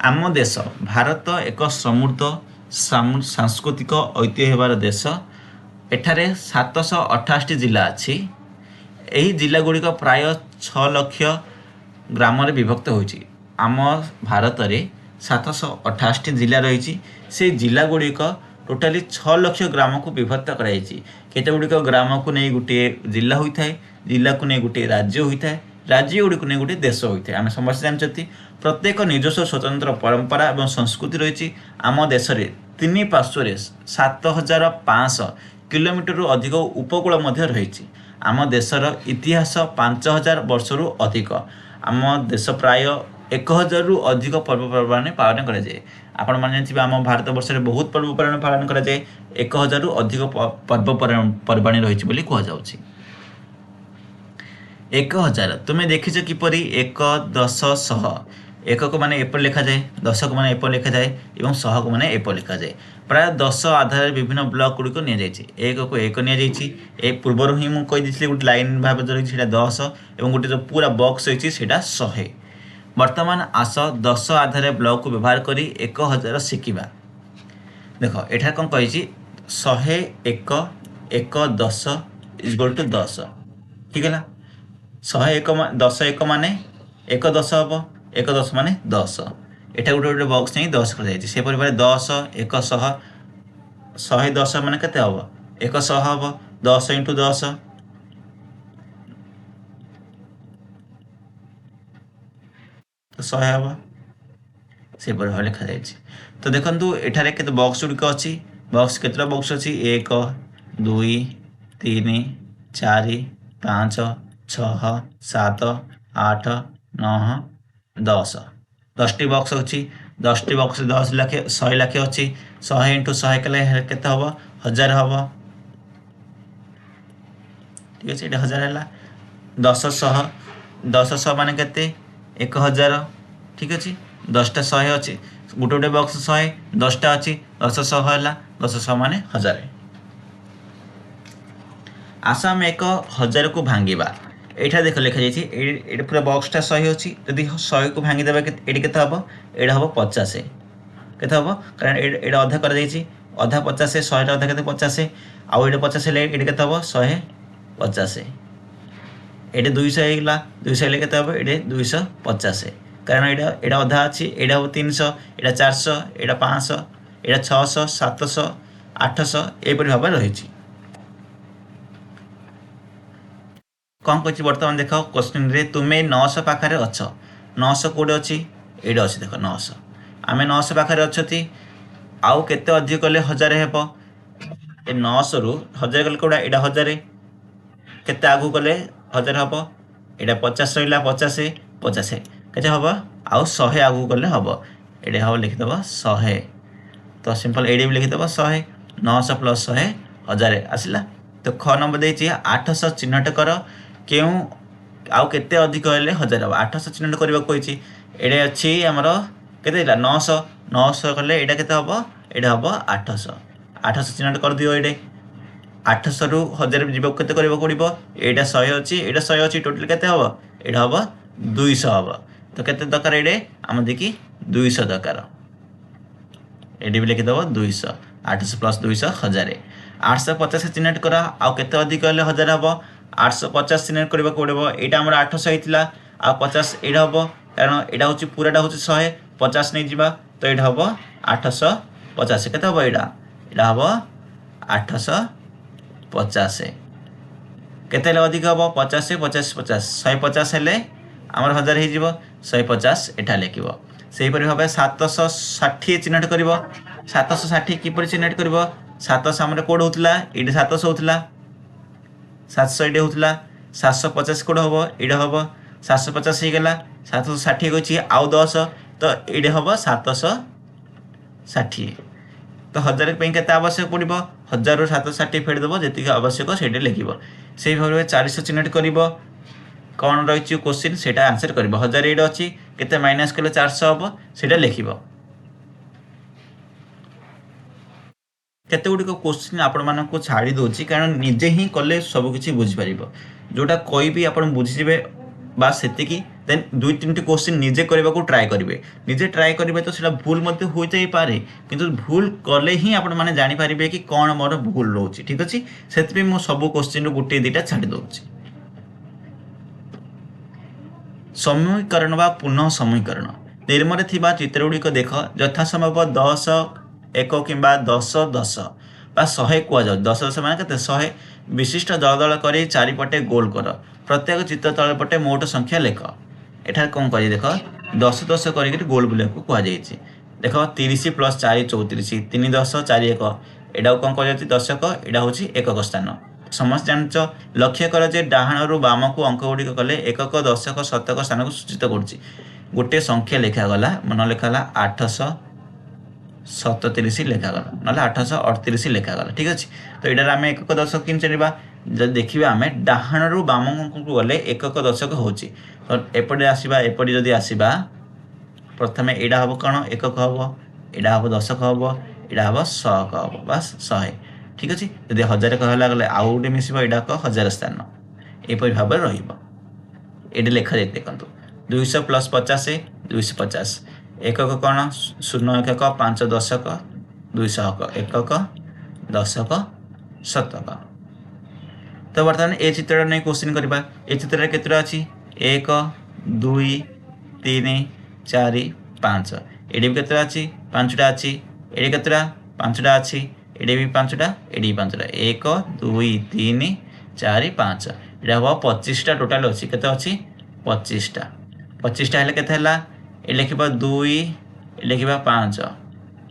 ଆମ ଦେଶ ଭାରତ ଏକ ସମୃଦ୍ଧ ସାଂସ୍କୃତିକ ଐତିହ୍ୟ ହେବାର ଦେଶ। ଏଠାରେ 728ଟି ଜିଲ୍ଲା ଅଛି। ଏହି ଜିଲ୍ଲାଗୁଡ଼ିକ ପ୍ରାୟ 6 ଲକ୍ଷ ଗ୍ରାମରେ ବିଭକ୍ତ ହୋଇଛି। ଆମ ଭାରତରେ 728ଟି ଜିଲ୍ଲା ରହିଛି। ସେହି ଜିଲ୍ଲାଗୁଡ଼ିକ ଟୋଟାଲି 6 ଲକ୍ଷ ଗ୍ରାମକୁ ବିଭକ୍ତ କରାଯାଇଛି। କେତେଗୁଡ଼ିକ ଗ୍ରାମକୁ ନେଇ ଗୋଟିଏ ଜିଲ୍ଲା ହୋଇଥାଏ, ଜିଲ୍ଲାକୁ ନେଇ ଗୋଟିଏ ରାଜ୍ୟ ହୋଇଥାଏ, ରାଜ୍ୟଗୁଡ଼ିକୁ ନେଇ ଗୋଟିଏ ଦେଶ ହୋଇଥାଏ। ଆମେ ସମସ୍ତେ ଜାଣିଛନ୍ତି ପ୍ରତ୍ୟେକ ନିଜସ୍ୱ ସ୍ୱତନ୍ତ୍ର ପରମ୍ପରା ଏବଂ ସଂସ୍କୃତି ରହିଛି। ଆମ ଦେଶରେ 3 ପାର୍ଶ୍ୱରେ 7500 କିଲୋମିଟରରୁ ଅଧିକ ଉପକୂଳ ମଧ୍ୟ ରହିଛି। ଆମ ଦେଶର ଇତିହାସ 5000 ବର୍ଷରୁ ଅଧିକ। ଆମ ଦେଶ ପ୍ରାୟ 1000ରୁ ଅଧିକ ପର୍ବପର୍ବାଣି ପାଳନ କରାଯାଏ। ଆପଣମାନେ ଜାଣିଥିବେ ଆମ ଭାରତବର୍ଷରେ ବହୁତ ପର୍ବପର୍ବାଣି ପାଳନ କରାଯାଏ। 1000ରୁ ଅଧିକ ପର୍ବପର୍ବାଣି ରହିଛି ବୋଲି କୁହାଯାଉଛି। 1000 ତୁମେ ଦେଖିଛ କିପରି 1 10 100? ଏକକୁ ମାନେ ଏପରି ଲେଖାଯାଏ, ଦଶକୁ ମାନେ ଏପରି ଲେଖାଯାଏ ଏବଂ ଶହକୁ ମାନେ ଏପରି ଲେଖାଯାଏ। ପ୍ରାୟ 10 ଆଧାରରେ ବିଭିନ୍ନ ବ୍ଲକ ଗୁଡ଼ିକ ନିଆଯାଇଛି। 1କୁ 1 ନିଆଯାଇଛି। ଏ ପୂର୍ବରୁ ହିଁ ମୁଁ କହିଦେଇଥିଲି ଗୋଟେ ଲାଇନ୍ ଭାବେ ରହିଛି ସେଇଟା 10 ଏବଂ ଗୋଟେ ଯେଉଁ ପୁରା ବକ୍ସ ରହିଛି ସେଇଟା 100। ବର୍ତ୍ତମାନ ଆସ 10 ଆଧାରରେ ବ୍ଲକକୁ ବ୍ୟବହାର କରି 1000 ଶିଖିବା। ଦେଖ ଏଠାରେ କ'ଣ କହିଛି, 100 1 1 10 = 10। ଠିକ୍ ହେଲା, 10 1 ମାନେ 1 10 ହେବ, 1 10 ମାନେ 10। ଏଟା ଗୋଟେ ବକ୍ସ ନେଇ 10 କରାଯାଇଛି। ସେପରି ଭାବରେ 10 100 110 ମାନେ କେତେ ହେବ? 100 ହେବ। 10 × 10 तो 100 हम से भाव लिखा जाए। तो देखो एठारे केते बॉक्स गुड़िक अच्छी बॉक्स केतटा बॉक्स अच्छी 1 2 3 4 5 6 7 8 9 10 10टी बॉक्स अच्छी 10टी बॉक्स 10 लाखे 100 लाखे अच्छी 100 इंटू 100 कले केते हम 1000 हम ठीक है। ये 1000 है 10 मान के 1000 ठीक अच्छे 10टा 100 अच्छी गोटे गोटे बॉक्स 100 10टा अच्छी 10 100 है 10 100 मान 1000। आस आम 1000 को भांगा यहाँ देख लिखा जाए पूरा बॉक्सटा 100 अच्छी जदि 100 को भांगीदेवा ये के हम यहाँ हम 50 के हम कारण ये अधा कर अधा 50 100 अधा के 50 आउ ये 50 है ये के हम 150 ये 200 होगा 200 के हम ये 250 कारण ये अधा अच्छी ये हम 300 ये 400 ये 500 ये 600 700 800 यहपरी भाव रही। कौन कह बर्तमान देख क्वेश्चन रे तुम्हें 900 पाखे अच्छ 900 कौटे अच्छी ये अच्छी देख 900 आम 900 पाखे अच्छी आउ केते अधिक कले 1000 हे 900 रु 1000 कले कौटा यहाँ 1000 केते आगू कले 1000 हम यहाँ 50 रहा 50 50 के हम आउ 100 आगू कले हम ये हम लिखिदेव 100 तो सिंपल ये भी लिखिदेव 100 900 प्लस 100 1000 आसला। तो ख नंबर देती 800 चिन्हट कर क्यों आउ केते अधिक हेले 1000 हम 800 चिन्हट करने कही ये अच्छी आमर के 900 900 कले यहाँ के हम यहाँ हम 800 800 चिन्हट कर दियो ये 800 रु 1000 जीव के पड़ो यहाँ 100 अच्छी यहाँ 100 अच्छी टोटाल के हम यहाँ हम 200 हम तो केते दरकार ये आम देखिए 200 दरकार ये भी लिखिदेव 200 800 प्लस 200 1000 850 चिन्हट कर आउ केते अधिक हेले 1000 हम 850 चिन्हट करने पड़ो यहाँ आम 800 होता आ 50 यहाँ हम कारण यहाँ हूँ पूराटा हूँ 100 50 नहीं जावा तो यहाँ हम 850 के हम यहाँ हम 850 केते अधिक हम 50 50 50 150 हेले आमर 1000 हो 150 एटा लिख से भाव 760 चिन्हट कर 760 किपर चिन्हट कर 700 आम कौट होता ये 700 होता 700 ये होता 750 कौट हम ये हम 750 हो गला 760 अच्छी आउ 10 तो ये हम 760 तो 1000 के आवश्यक पड़ो 1000 रु 760 फेरदेव जी आवश्यक से लिख से भाव 400 चिन्हट कर कौन रही क्वेश्चन से आंसर कर 1000 ये अच्छी के माइनस कले 400 हम से लिख केते गुड़िक क्वेश्चन आपण मानक छाड़ी दूसरी कारण निजे ही कले सबकि बुझीपर जोटा कही आप बुझीजे बास से देन 2-3टी क्वेश्चन निजे करने को ट्राए करेंगे निजे ट्राए करेंगे तो सीटा भूल मत हो पारे किंतु भूल कले ही आपण मैंने जानीपारे कि कौन मोर भूल रोचे ठीक अच्छे से मुझे सब क्वेश्चन गोटे दुईटा छाड़ी दूसरी। समूहीकरण व पुनः समूहीकरण निर्मल थिबा चित्र गुड़िक देख यथासंभव 10 1 कि 10 10 बा 100 कहुए 10 10 मान के 100 विशिष्ट दल दल कर चारिपटे गोल कर प्रत्येक चित्र तल पटे मोट संख्या लेख एठार कौन कर देख 10 10 कर गोल बुला कहुई देख 30 प्लस 4 34 3 10 4 1 यहाँ कौन कह दशक यहाँ हूँ एकक स्थान समस्त जान लक्ष्य कर जे डाहाण रु बाम को अंक गुड़िक कले एकक दशक शतक स्थान को सूचित करुच्ची गोटे संख्या लिखागला मन लिखाला 837 लिखागला ना 838 लिखागला ठीक अच्छे। तो यहाँ आम एकक दशक कि चलवा जब देखा आम डाहाण रु बाम को गले एकक दशक हो एपटे आसवा एपटे जदि आसवा प्रथम यहाँ हम कौन एकक हम यहाँ हम दशक हम यहाँ हम शक हम बास 100 ठीक अच्छे। जदि 1000 कहला गले आउ गोटे मिस यहाँ 1000 स्थान यहपरी भाव रही लिखा जाए देखो 200 प्लस 50 250 एकक कौन 0 एकक 5 दशक 200 एकक दशक शतक। तो बर्तमान ए चित्र नहीं क्वेश्चन करवा ए चित्र केतटा अच्छी 1 2 3 4 5 ये भी केतटा अच्छी 5टा अच्छी ये केतटा 5टा अच्छी ये भी 5टा ये भी 5टा 1 2 3 4 5 यहाँ हम 25टा टोटाल अच्छी के 25टा 25टा हेल्ले केते हैला ये लिखा 2 ये लिखा 5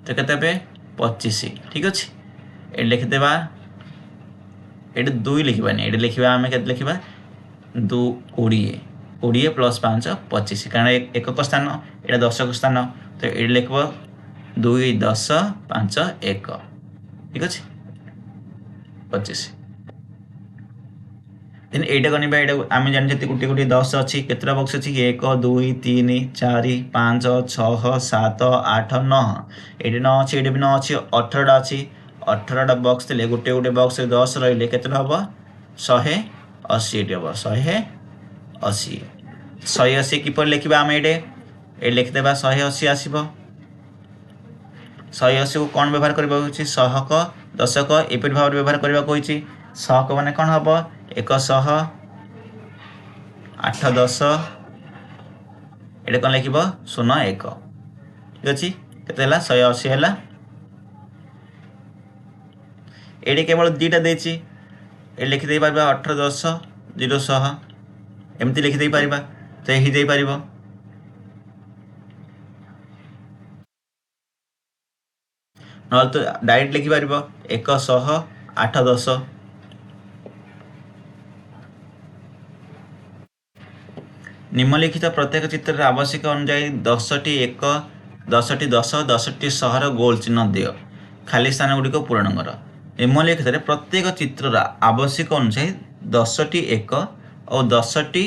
तो केते 25 ठीक अच्छे ये लिखिदेवा ये 2 लिखबानी ये लिखा आम के लिखा 2 20 प्लस 5 25 कारण एकक स्थान यहाँ दशक स्थान तो ये लिख 2 10 5 1 ठीक अच्छे 25 देन एटा गणिबा एटा आम जानी गोटे गोटे 10 अच्छी केतटा बक्स अच्छी 1 2 3 4 5 6 7 8 9 ये 9 अच्छी ये भी 9 अच्छी 18टा अच्छी 18टा बक्स थे गोटे गोटे बक्स 10 रही केतटा हम 180 ये हम 180 180 किपर लिखा आम ये लिखिदेवा 180 आसब 180 को कौन व्यवहार करने सहक दशक एपरी भाव व्यवहार करने को सहक मान कौन हम 100 8 10 ये कौन लिख 0 1 ठीक अच्छे के 180 है ये केवल 2टा देती ये लिखिदे पार 18 10 0 100 एमती लिखिदे पार तो यही पार ना तो डायरेक्ट लिखिपार 100 8 10 निम्नलिखित प्रत्येक चित्र आवश्यक अनुजाई 10टी 1 10टी 10 10टी सहर गोल चिन्ह दियो खाली स्थान गुड़िक पूरण कर निम्नलिखित प्रत्येक चित्र आवश्यक अनुसार 10टी 1 और 10टी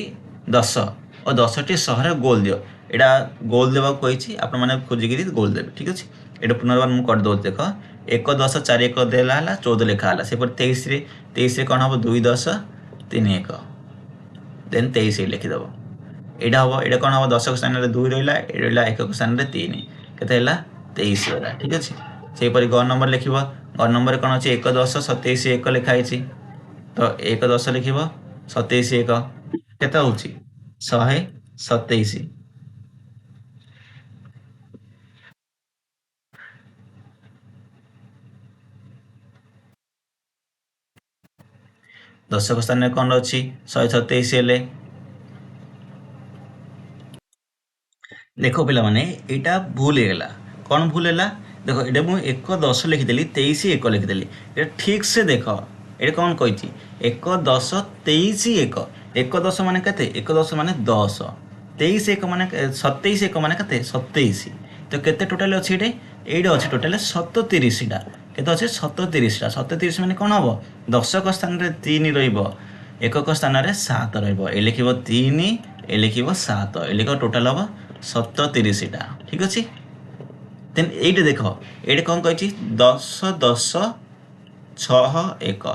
10 और 10टी सहर गोल दियो यहाँ गोल देवा कही आप खोजिकी गोल देवे ठीक अच्छे ये पुनर्बार मुझे करदे देख 1 10 4 1 देला 14 लिखाला से 23 कौन हम 2 10 3 1 देन 23 लिखिदेव यहाँ हम ये कौन हम दशक स्थान में 2 रहा रहा एकक स्थान में 3 के 23 रहा ठीक अच्छे से ग नंबर लिख ग नंबर कौन अच्छे 1 10 27 1 लिखाई तो 1 10 लिख 27 1 के 127 दशक स्थान में कौन अच्छी 127 हेले देख पिला माने यहाँ भूल होगा कौन भूल है देख ये मुझे 1 10 लिखिदेली 23 1 लिखिदेली ये ठीक से देख ये कौन कही 1 10 23 1 1 10 मान के 1 10 मान 10 23 1 मान 27 1 मान के 27 तो केते टोटाल अच्छी ये अच्छे टोटाल 37टा के अच्छे 37टा 37 मान कौन हम दशक स्थान में 3 एकक स्थान में 7 ये लिख 3 ये लिख 7 ये लिख टोटाल हम 37टा ठीक अच्छे देन ये देख ये कौन कही 10 10 6 1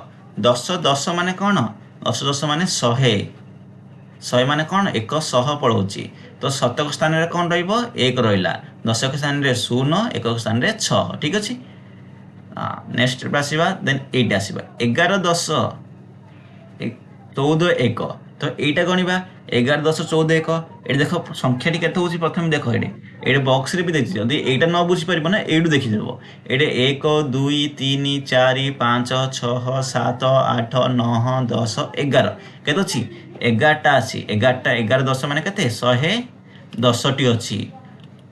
10 10 मान कौन 10 10 मान 100 मान कौन 100 पढ़ाऊँगी तो शतक स्थान में कौन रक रहा दशक स्थान में 0 एकक स्थान में 6 ठीक अच्छे नेक्स्ट आसवा देन ये आसवा 11 10 14 1 तो यहाँ गणवा 11 10 14 1 ये देख संख्या के प्रथम देख ये बक्स भी देखिए जब यहाँ न बुझीपर ना यू देखीदेव ये 1 2 3 4 5 6 7 8 9 10 11 के अच्छी 11टा अच्छी 11टा 11 10 मान के 110टी अच्छी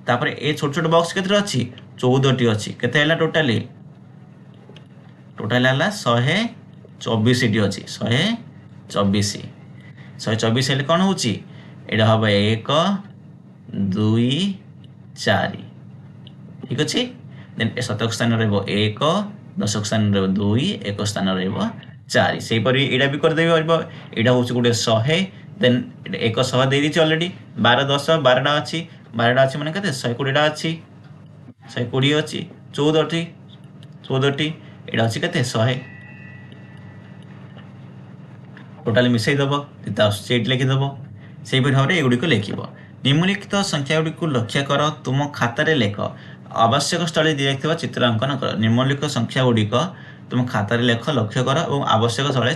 तापर ये छोट छोट बक्स के अच्छी 14टी अच्छी के टोटाली टोटाल है 124टी अच्छी 124 हेल्ले कौन हो हम 1 2 4 ठीक अच्छे देन शतक स्थान रक दशक स्थान 2 एक स्थान र4 से यहाँ भी करदे यहाँ हूँ गोटे 100 देन 100 दे दी अलरेडी 12 10 12टा अच्छी 12टा अच्छी मैंने कहते 120टा अच्छी 120 अच्छी 14टी यहाँ अच्छी के 100 टोटाल मिसईदेव ये लिखिदेव से भाव में एगुड़ी लिख निम्नलिखित संख्या गुड़ी लक्ष्य कर तुम खातार लेख आवश्यक स्थल दिखाई चित्रांकन कर निम्नलिखित संख्या गुड़िक तुम खातार लेख लक्ष्य कर और आवश्यक स्थल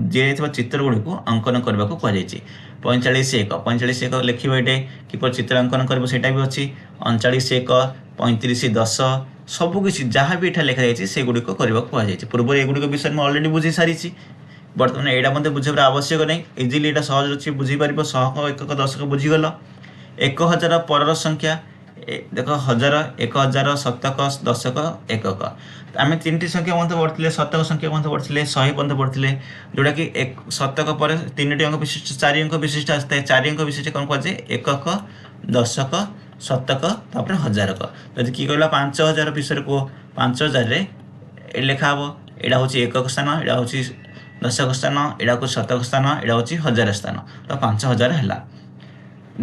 दिखाई चित्र गुड़ी को अंकन करने को कहुई 45 1 45 1 लिख ये किपर चित्रांकन कर भी अच्छी 39 1 35 10 सबकि जहाँ भी यहाँ लिखाई से गुड़िक करने को कहुई पूर्व एगुड़ी विषय में अलरेडी बुझी सारी बर्तमान यहाँ मत बुझे आवश्यक नहीं इजिली यहाँ सहज अच्छी बुझीपार 100 एकक दशक बुझीगल 1000 परर संख्या देख 1000 1000 शतक दशक एकक आम तीन संख्या मत पढ़ते शतक संख्या मत पढ़ते 100 पर्यंत पढ़ते जोटा कि शतक पर 3टी अंक विशिष्ट 4 अंक विशिष्ट आसता है 4 अंक विशिष्ट कौन कहुए एकक दशक शतक तापर हजारक जदि किए कहला 5000 विषय को 5000 लेखा हम यहाँ हूँ एकक स्थान यहाँ हूँ दशक स्थान यहाँ को शतक स्थान यहाँ हूँ हजार स्थान तो 5000 है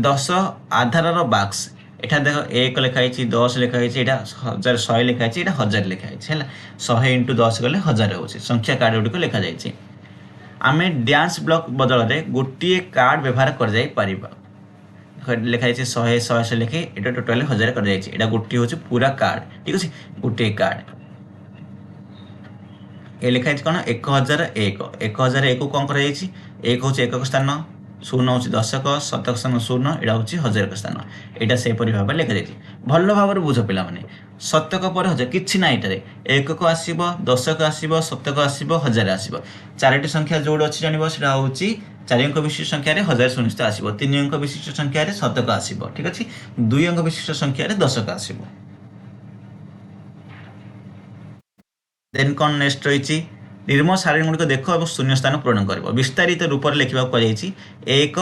10 आधार बाक्स एटा देख 1 लिखाई 10 लिखाई यहाँ 1100 लिखाई यहाँ 1000 लिखाई है 100 × 10 गले 1000 हो संख्या कार्ड गुड़िक लिखा जाए आम डांस ब्लॉक बदल में गोटे कार्ड व्यवहार कर लिखाई 100 100 लिखे ये टोटाल 1000 कर यहाँ गोटे हूँ पूरा कार्ड ठीक अच्छे गोटे कार्ड ये लिखाई कौन 1001 1001 को कौन कर एक हूँ एकक स्थान 0 हूँ दशक शतक स्थान 0 यहाँ हूँ हजार स्थान यहाँ से भाव लिखा जाए भल भाव बुझ पे शतक पर हजार कि ना ये एकक आसब दशक आसब शतक आसब हजार आसब 4टी संख्या जोड़ अच्छी जानव से हूँ 4 अंक विशिष्ट संख्यार 1000 सुनिश्चित आसब 3 अंक विशिष्ट संख्यार शतक आसब ठीक अच्छे 2 अंक विशिष्ट संख्यार दशक आसब देन कौन नेक्स्ट रही निर्म सारणी गुड़िक देख और शून्य स्थान पूरण कर विस्तारित रूप से लिखा कहुई एक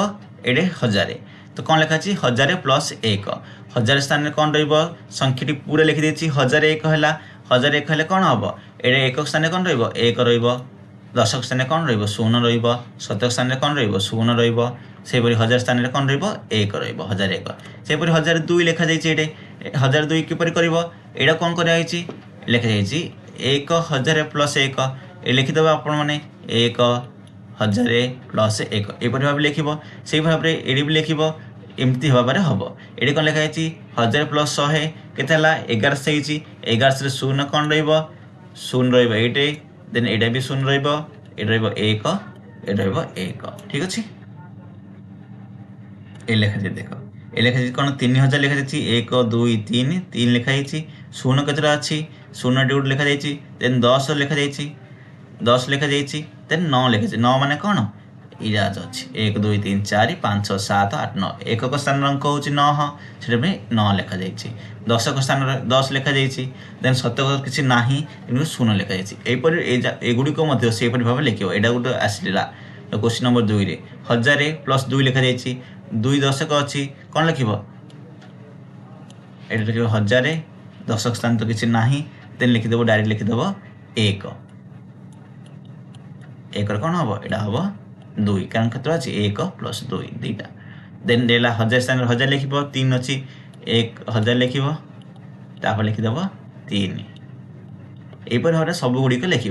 एडे 1000 तो कौन लिखा 1000 + 1 1000 स्थान कौन रंख्याटी पूरा लिखिदी 1001 है 1001 हेल्ले कौन हम ये एकक स्थान कौन एक दशक स्थान कौन रो शतक स्थान कौन रो से 1000 स्थान कौन एक 1001 से 1002 लिखा जाए 1002 किपर कर कौन कर लिखा जाए 1000 + 1 ये लिखिदेव आपण मैंने 1000 + 1 यहपरी भाव लिख से भाव में ये भी लिख एमती भाव में हम ये कौन लिखाई 1000 + 100 के 1100 1100 शून्य कौन शून्य ये देन यहाँ भी शून्य एक एक ठीक अच्छे ये लिखा जाए देख ये लिखा कौन 3000 लिखा जाए 1 2 3 3 लिखाई शून्य कतरा अच्छी शून्य टी लिखा जाए देन 10 लिखा जाए 10 लिखा जाए देन 9 लिखा जाए 9 मान कौन इरा अच्छी 1 2 3 4 5 6 7 8 9 एकक स्थान अंक हूँ 9 से 9 लिखा जाए दशक स्थान 10 लिखा जाए देन शतक किसी ना कि शून्य लिखा जाए एगुड़िक से भाव लिख यहाँ गोटे आसला क्वेश्चन नंबर 2 रे 1000 + 2 लिखा जाए 2 दशक अच्छी कौन लिख लिख 1000 दशक स्थान तो किसी ना देन लिखिदेव डायरेक्ट लिखिदेव एक कौन हम यहाँ हम 2 कारण क्षेत्र अच्छी 1 + 2 2टा देन देला 1000 स्थान 1000 लिख 3 अच्छी 1000 लिख लिखिदेव 3 यहपर भाव में सब गुड़िक लिख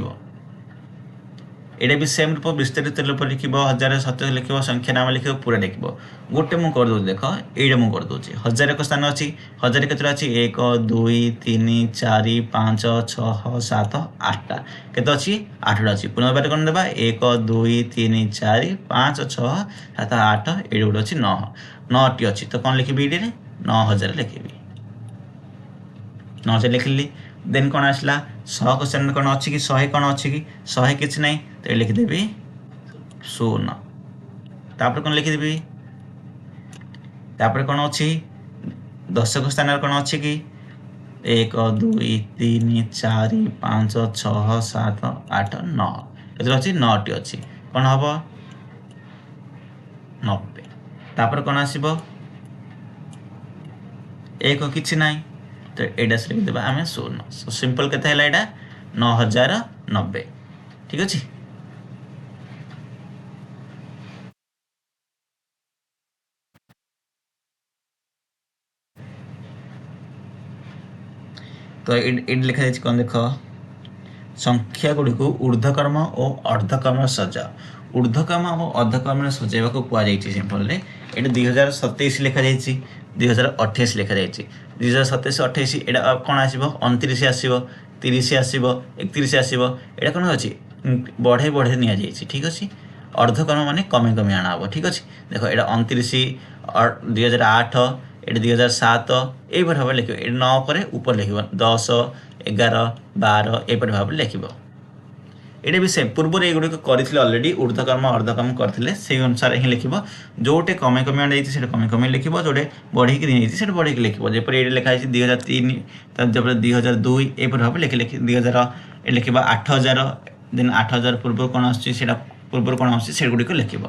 ये भी सेम रूप विस्तारित रूप लिख 1000 शतक लिख संख्या नाम लिख पूरा लिख गोटे मुझे करदे देख ये मुझे करदे 1000 एक स्थान अच्छी 1000 के अच्छी 1 2 3 4 5 6 7 8टा के अच्छी 8टा अच्छी पुनः बार कौन देवा 1 2 3 4 5 6 7 8 ये गोटे अच्छी 9 9टी अच्छी तो कौन लिखी ये 9000 लिखी 9000 लिखिली देन कौन आसला 100 क्वेश्चन कौन अच्छी कि 100 कौन अच्छी कि 100 किसी ना तो लिखिदेवी 0 तापर कौन लिखिदेवी तापर कौन अच्छी दशक स्थान कौन अच्छी कि 1 2 3 4 5 6 7 8 9 ये अच्छी 9टी अच्छी कौन हम 90 तापर कौन आसब एक किसी ना तो यहाँ से लिखिदेव आम 0 सिंपल के यहाँ 9090 ठीक अच्छे तो ये लिखा जाए कौन देख संख्या गुड़ी को ऊर्ध्वक्रम और अर्धक्रम सजा ऊर्ध्वक्रम और अर्धक्रम सजाइवा कहुई सिंपल ये 2027 लिखा जाए 2028 लिखा जाए 2027 28 यहाँ कौन आसब 29 आसब 30 आसब 31 आसब यहाँ कौन अच्छी बढ़े बढ़े नि जाए ठीक अच्छे अर्धक्रम मान कमे कमे आना हम ठीक अच्छे देख यहाँ 29 2008 ये 2007 यही भाव लिख 9 पर ऊपर लिख 10 11 12 यहपर भाव लिख ଏଇଟା ବି ସେମ୍ ପୂର୍ବରୁ ଏଗୁଡ଼ିକ କରିଥିଲେ ଅଲରେଡ଼ି ଊର୍ଦ୍ଧ୍ୱକର୍ମ ଅର୍ଦ୍ଧକର୍ମ କରିଥିଲେ ସେଇ ଅନୁସାରେ ହିଁ ଲେଖିବ ଯେଉଁଟେ କମେଇ କମେଇ ଦେଇଛି ସେଇଟା କମେଇ କମେଇ ଲେଖିବ ଯେଉଁଟେ ବଢ଼େଇକି ଦେଇଛି ସେଇଟା ବଢ଼େଇକି ଲେଖିବ ଯେପରି ଏଇଠି ଲେଖା ହେଇଛି 2003 ତାପରେ 2002 ଏପରି ଭାବେ ଲେଖି ଲେଖି 2000 ଲେଖିବା 8000 ଦେନ୍ 8000 ପୂର୍ବରୁ କ'ଣ ଆସୁଛି ସେଇଟା ପୂର୍ବରୁ କ'ଣ ଆସୁଛି ସେଗୁଡ଼ିକ ଲେଖିବ।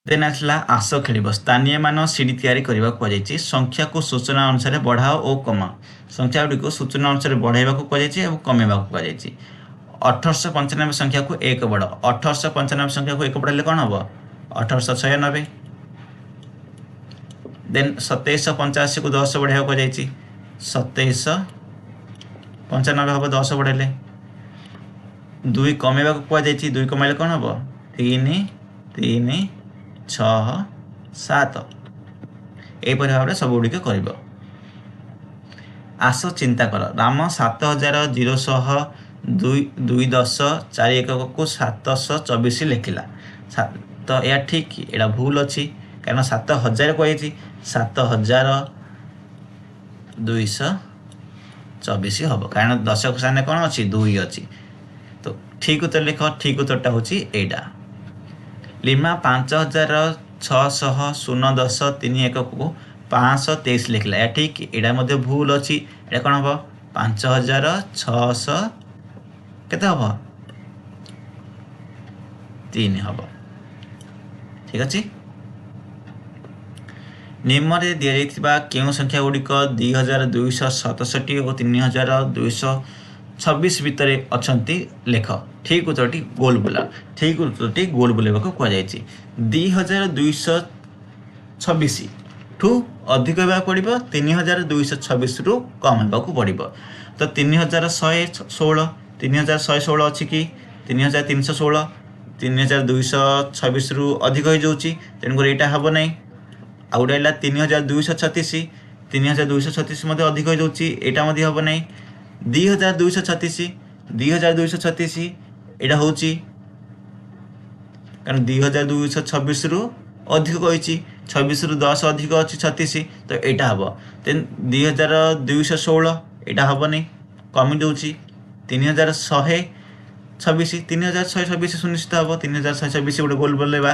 ଦେନ୍ ଆସିଲା ଆସ ଖେଳିବ ସ୍ଥାନୀୟ ମାନ ସିଡ଼ି ତିଆରି କରିବାକୁ କୁହାଯାଇଛି ସଂଖ୍ୟାକୁ ସୂଚନା ଅନୁସାରେ ବଢ଼ାଅ ଓ କମାଅ ସଂଖ୍ୟା ଗୁଡ଼ିକୁ ସୂଚନା ଅନୁସାରେ ବଢ଼ାଇବାକୁ କୁହାଯାଇଛି ଏବଂ କମାଇବାକୁ କୁହାଯାଇଛି। 1895 ସଂଖ୍ୟାକୁ 1 ବଢ଼ 1895 ସଂଖ୍ୟାକୁ 1 ବଢ଼ାଇଲେ କ'ଣ ହେବ 1896। ଦେନ୍ 2785 କୁ 10 ବଢ଼ାଇବାକୁ କୁହାଯାଇଛି 2795 ହେବ 10 ବଢ଼ାଇଲେ। 2 କମାଇବାକୁ କୁହାଯାଇଛି 2 କମାଇଲେ କ'ଣ ହେବ 3 3 6 7 ଏହିପରି ଭାବରେ ସବୁଗୁଡ଼ିକ କରିବ। ଆସ ଚିନ୍ତା କର ରାମ 7000 ଏକକକୁ 724 ଲେଖିଲା ତ ଏହା ଠିକ୍ ଏଇଟା ଭୁଲ ଅଛି କାରଣ 7000 କୁହାଯାଇଛି 7224 ହେବ କାରଣ ଦଶକ ସ୍ଥାନରେ କ'ଣ ଅଛି 2 ଅଛି ତ ଠିକ୍ ଉତ୍ତର ଲେଖ ଠିକ୍ ଉତ୍ତରଟା ହେଉଛି ଏଇଟା। ଲିମା 5600 ଏକକକୁ 523 ଲେଖିଲା ଏହା ଠିକ୍ ଏଇଟା ମଧ୍ୟ ଭୁଲ ଅଛି ଏଇଟା କ'ଣ ହେବ 5600 କେତେ ହେବ 3 ହେବ ଠିକ୍ ଅଛି। ନିମ୍ନରେ ଦିଆଯାଇଥିବା କେଉଁ ସଂଖ୍ୟା ଗୁଡ଼ିକ 2267 ଓ 3226 ଭିତରେ ଅଛନ୍ତି ଲେଖ ଠିକ୍ ଉତ୍ତରଟି ଗୋଲ ବୁଲା ଠିକ୍ ଉତ୍ତରଟି ଗୋଲ ବୁଲାଇବାକୁ କୁହାଯାଇଛି 2226 ଠୁ ଅଧିକ ହେବାକୁ ପଡ଼ିବ 3226 ରୁ କମ୍ ହେବାକୁ ପଡ଼ିବ ତ 3116 3116 ଅଛି କି 3316 3226 ରୁ ଅଧିକ ହୋଇଯାଉଛି ତେଣୁକରି ଏଇଟା ହେବ ନାହିଁ। ଆଉ ଗୋଟେ ହେଲା 3236 3236 ମଧ୍ୟ ଅଧିକ ହୋଇଯାଉଛି ଏଇଟା ମଧ୍ୟ ହେବ ନାହିଁ। 2236 ଏଇଟା ହେଉଛି କାରଣ 2226 ରୁ ଅଧିକ କହିଛି 26 ରୁ 10 ଅଧିକ ଅଛି 36 ତ ଏଇଟା ହେବ। ଦେନ୍ 2216 ଏଇଟା ହେବନି କମି ଯାଉଛି 3126 ସୁନିଶ୍ଚିତ ହେବ 3126 ଗୋଟେ ଗୋଲ ବଲେଇବା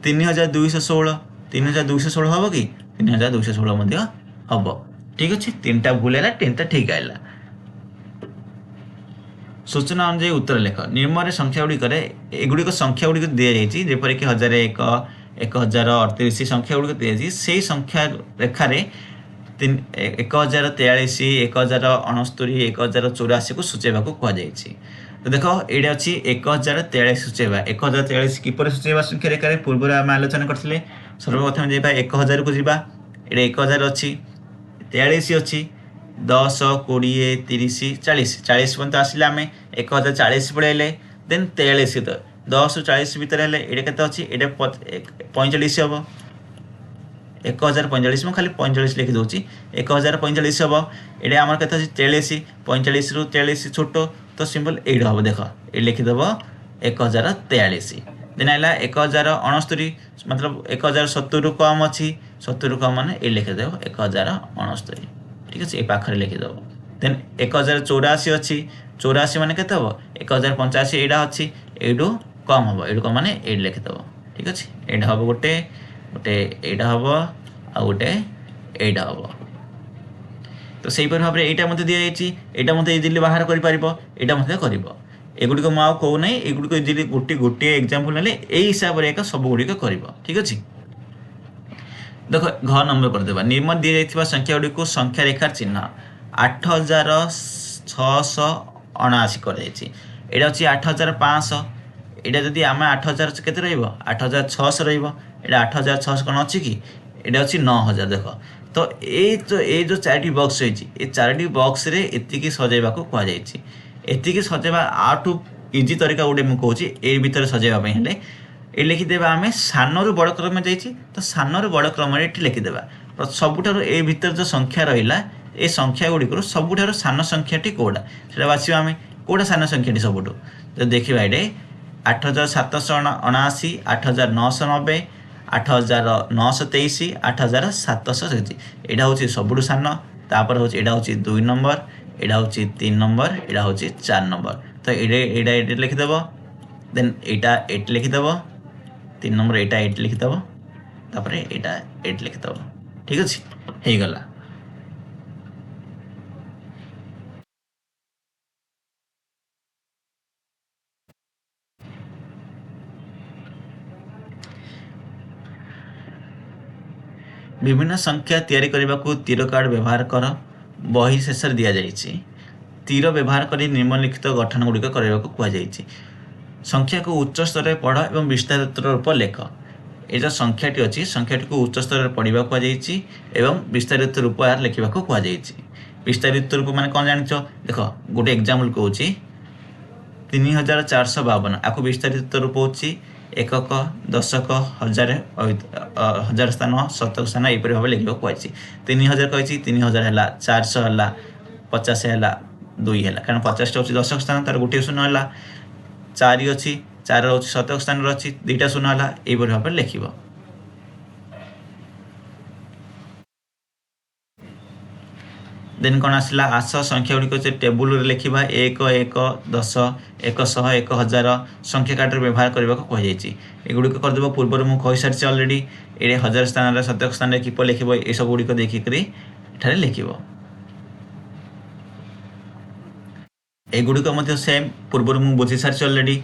3216 ହେବ କି 3216 ମଧ୍ୟ ହେବ ଠିକ୍ ଅଛି। 3ଟା ଭୁଲ ହେଲା 3ଟା ଠିକ୍ ଆସିଲା। ସୂଚନା ଅନୁଯାୟୀ ଉତ୍ତର ଲେଖ ନିମ୍ନରେ ସଂଖ୍ୟା ଗୁଡ଼ିକରେ ଏଗୁଡ଼ିକ ସଂଖ୍ୟା ଗୁଡ଼ିକ ଦିଆଯାଇଛି ଯେପରିକି 1001 1038 ସଂଖ୍ୟା ଗୁଡ଼ିକ ଦିଆଯାଇଛି ସେଇ ସଂଖ୍ୟା ରେଖାରେ 1043 1069 1084କୁ ସୂଚାଇବାକୁ କୁହାଯାଇଛି। ତ ଦେଖ ଏଇଟା ଅଛି 1043 ସୂଚାଇବା 1043 କିପରି ସୂଚାଇବା ସଂଖ୍ୟା ରେଖାରେ ପୂର୍ବରୁ ଆମେ ଆଲୋଚନା କରିଥିଲେ ସର୍ବପ୍ରଥମେ ଯିବା 1000କୁ ଯିବା ଏଇଟା 1000 ଅଛି 43 ଅଛି 10 20 30 40 ପର୍ଯ୍ୟନ୍ତ ଆସିଲେ ଆମେ 1040 ପଳେଇଲେ ଦେନ୍ 43 ତ 10 ରୁ 40 ଭିତରେ ହେଲେ ଏଇଟା କେତେ ଅଛି ଏଇଟା 45 ହେବ 1045 ମୁଁ ଖାଲି 45 ଲେଖି ଦେଉଛି 1045 ହେବ ଏଇଟା ଆମର କେତେ ଅଛି 43 45 ରୁ 43 ଛୋଟ ତ ସିମ୍ବଲ ଏଇଟା ହେବ ଦେଖ ଏଇ ଲେଖିଦେବ 1043 ଦେନ୍ ହେଲା 1069 मतलब 1070 ରୁ କମ୍ ଅଛି 70 ରୁ କମ୍ ମାନେ ଏଇ ଲେଖିଦେବ 1069 ठीक अच्छे ये पाखे लिखिदेव देन 1084 अच्छी 84 मान के 1085 यहाँ अच्छी यू कम हम यू कम मैंने ये लिखिदेव ठीक अच्छे यहाँ हम गोटे गोटे यहाँ हम आ गोटे यहाँ हम तो सही भाव में यहाँ दि जाइए इजिली बाहर कर एगुड़िक मुझे कहूना एगुड़िक इजिली गोटे गोटे एग्जाम्पल ना यही हिसाब से एक सब गुड़िक कर ठीक अच्छे। देख घ नंबर करदे निम्न दि जाइए संख्या गुड़ी को संख्या रेखार चिन्ह 8679 कर यहाँ अच्छी 8500 यहाँ जदि आम 8000 के 8600 रहा 8600 कौन अच्छी कि यहाँ अच्छी 9000 देख तो ये जो 4टी बक्स रही 4टी बक्स रे एतिकी सजाइबा को कहुई एतिकी सजाइबा आठू इजी तरीका गोटे मुझे कहूँ ये भितर सजाइवाई हेले ये लिखिदेवा आम सानू बड़ क्रम जाइए तो सानू बड़ क्रम लिखिदेवा सबुठार ए भीतर जो संख्या रहा ये संख्या गुड़िक सबुठार सान संख्याटी कौटा से बाछा आम कौटा सान संख्याटी सबुठ तो देखा ये 8779 8990 8923 8727 यहाँ हूँ सबुठ सान तापर हूँ यहाँ हूँ 2 नंबर एटा होची 3 नंबर एटा होची 4 नंबर तो एटा लिखिदेव देन एटा 8 लिखिदेव 3 नंबर एटा 8 लिखिदेव तापर एटा 8 लिखिदेव ठीक अछि हे गला। विभिन्न संख्या तैयारी करने को तीर कार्ड व्यवहार कर बही शेष दि जाइए तीर व्यवहार कर निम्नलिखित गठन गुड़िक करने को कहुई संख्या को उच्च स्तर में पढ़ और विस्तारित रूप लेख ये जो संख्याटी अच्छी संख्याटी को उच्च स्तर में पढ़ा कहुई विस्तारित रूप यार लिखा कहुई विस्तारित रूप माने कौन जान देख गोटे एग्जाम्पल कहूँ 3452 आपको विस्तारित रूप हो एकक दशक हजार हजार स्थान शतक स्थान यहपरी भाव लिखा कहुई 3000 कही 3000 है 400 है 50 है 2 है कारण 50 टा दशक स्थान तार गोटे शून्य है 4 अच्छी 4 हूँ शतक स्थान अच्छी 2टा शून्य है यहपरी भाव लिख देन कौन आसला आस संख्या गुड़िक टेबुल लिखा 1 1 10 100 1000 संख्या कार्ड व्यवहार करने को कहुई एगुड़िक करदेव पूर्व मुझे कही सारी अलरेडी ये हजार स्थान शतक स्थान किप लिख ये सब गुड़िक देखिकी लिख एगुड़िक सेम पूर्व मुझे बुझी सारी अलरेडी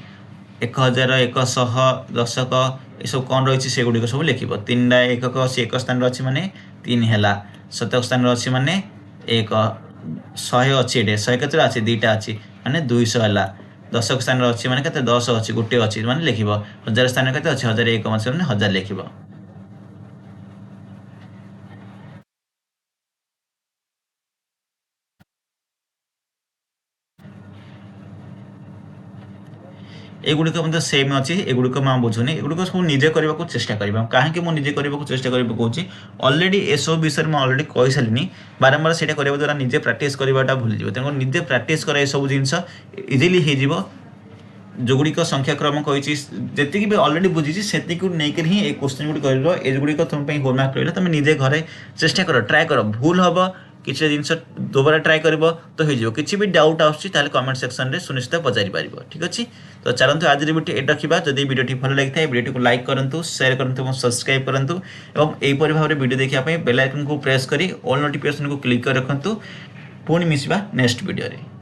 1000 100 दशक ये सब कौन रही से गुड़िक सब लिख 3टा एकक अच्छी एक स्थान अच्छी माने 3 है शतक स्थान अच्छी माने 100 अच्छी ये 100 के अच्छी 2टा अच्छी माने 200 है दशक स्थान अच्छी माने 10 अच्छी गोटे अच्छी माने लिख हजार स्थान के अच्छी 1001 माने 1000 लिख एगुड़िक सेम अच्छी एगुड़िक मैं बुझुनी एगुड़िक सब निजे करने को चेष्टा करवा कहीं मुझे करने को चेष्टा करें कहूँ अलरेडी ए सब विषय में अलरेडी कही सारे बारंबार से करने द्वारा निजे प्राक्ट करवाटा भूल जाए तेणु निजे प्राक्ट कर सब जिनस इजिली हो जोगुड़िक संख्याक्रम कही जी भी अलरेडी बुझी से नहीं ही क्वेश्चन गुड़ी कर एगुड़िक तुम होमवर्क रहा तुम निजे घरे चेष्टा कर ट्राए कर भूल हम किसी जिनस दोबारा ट्राए कर तो हो किसी भी डाउट आसमें कमेंट सेक्शन में सुनिश्चित पचारि पार ठीक अच्छे तो चलते आज वीडियो ये रखा जब वीडियो भल लगी था वीडियो को लाइक करूँ शेयर करूँ और सब्सक्राइब करूँ और यहीपरि भाव में वीडियो देखा बेल आइकन को प्रेस कर ऑल नोटिफिकेशन को क्लिक कर रखुँ पुणी मिसवा नेक्स्ट वीडियो रे।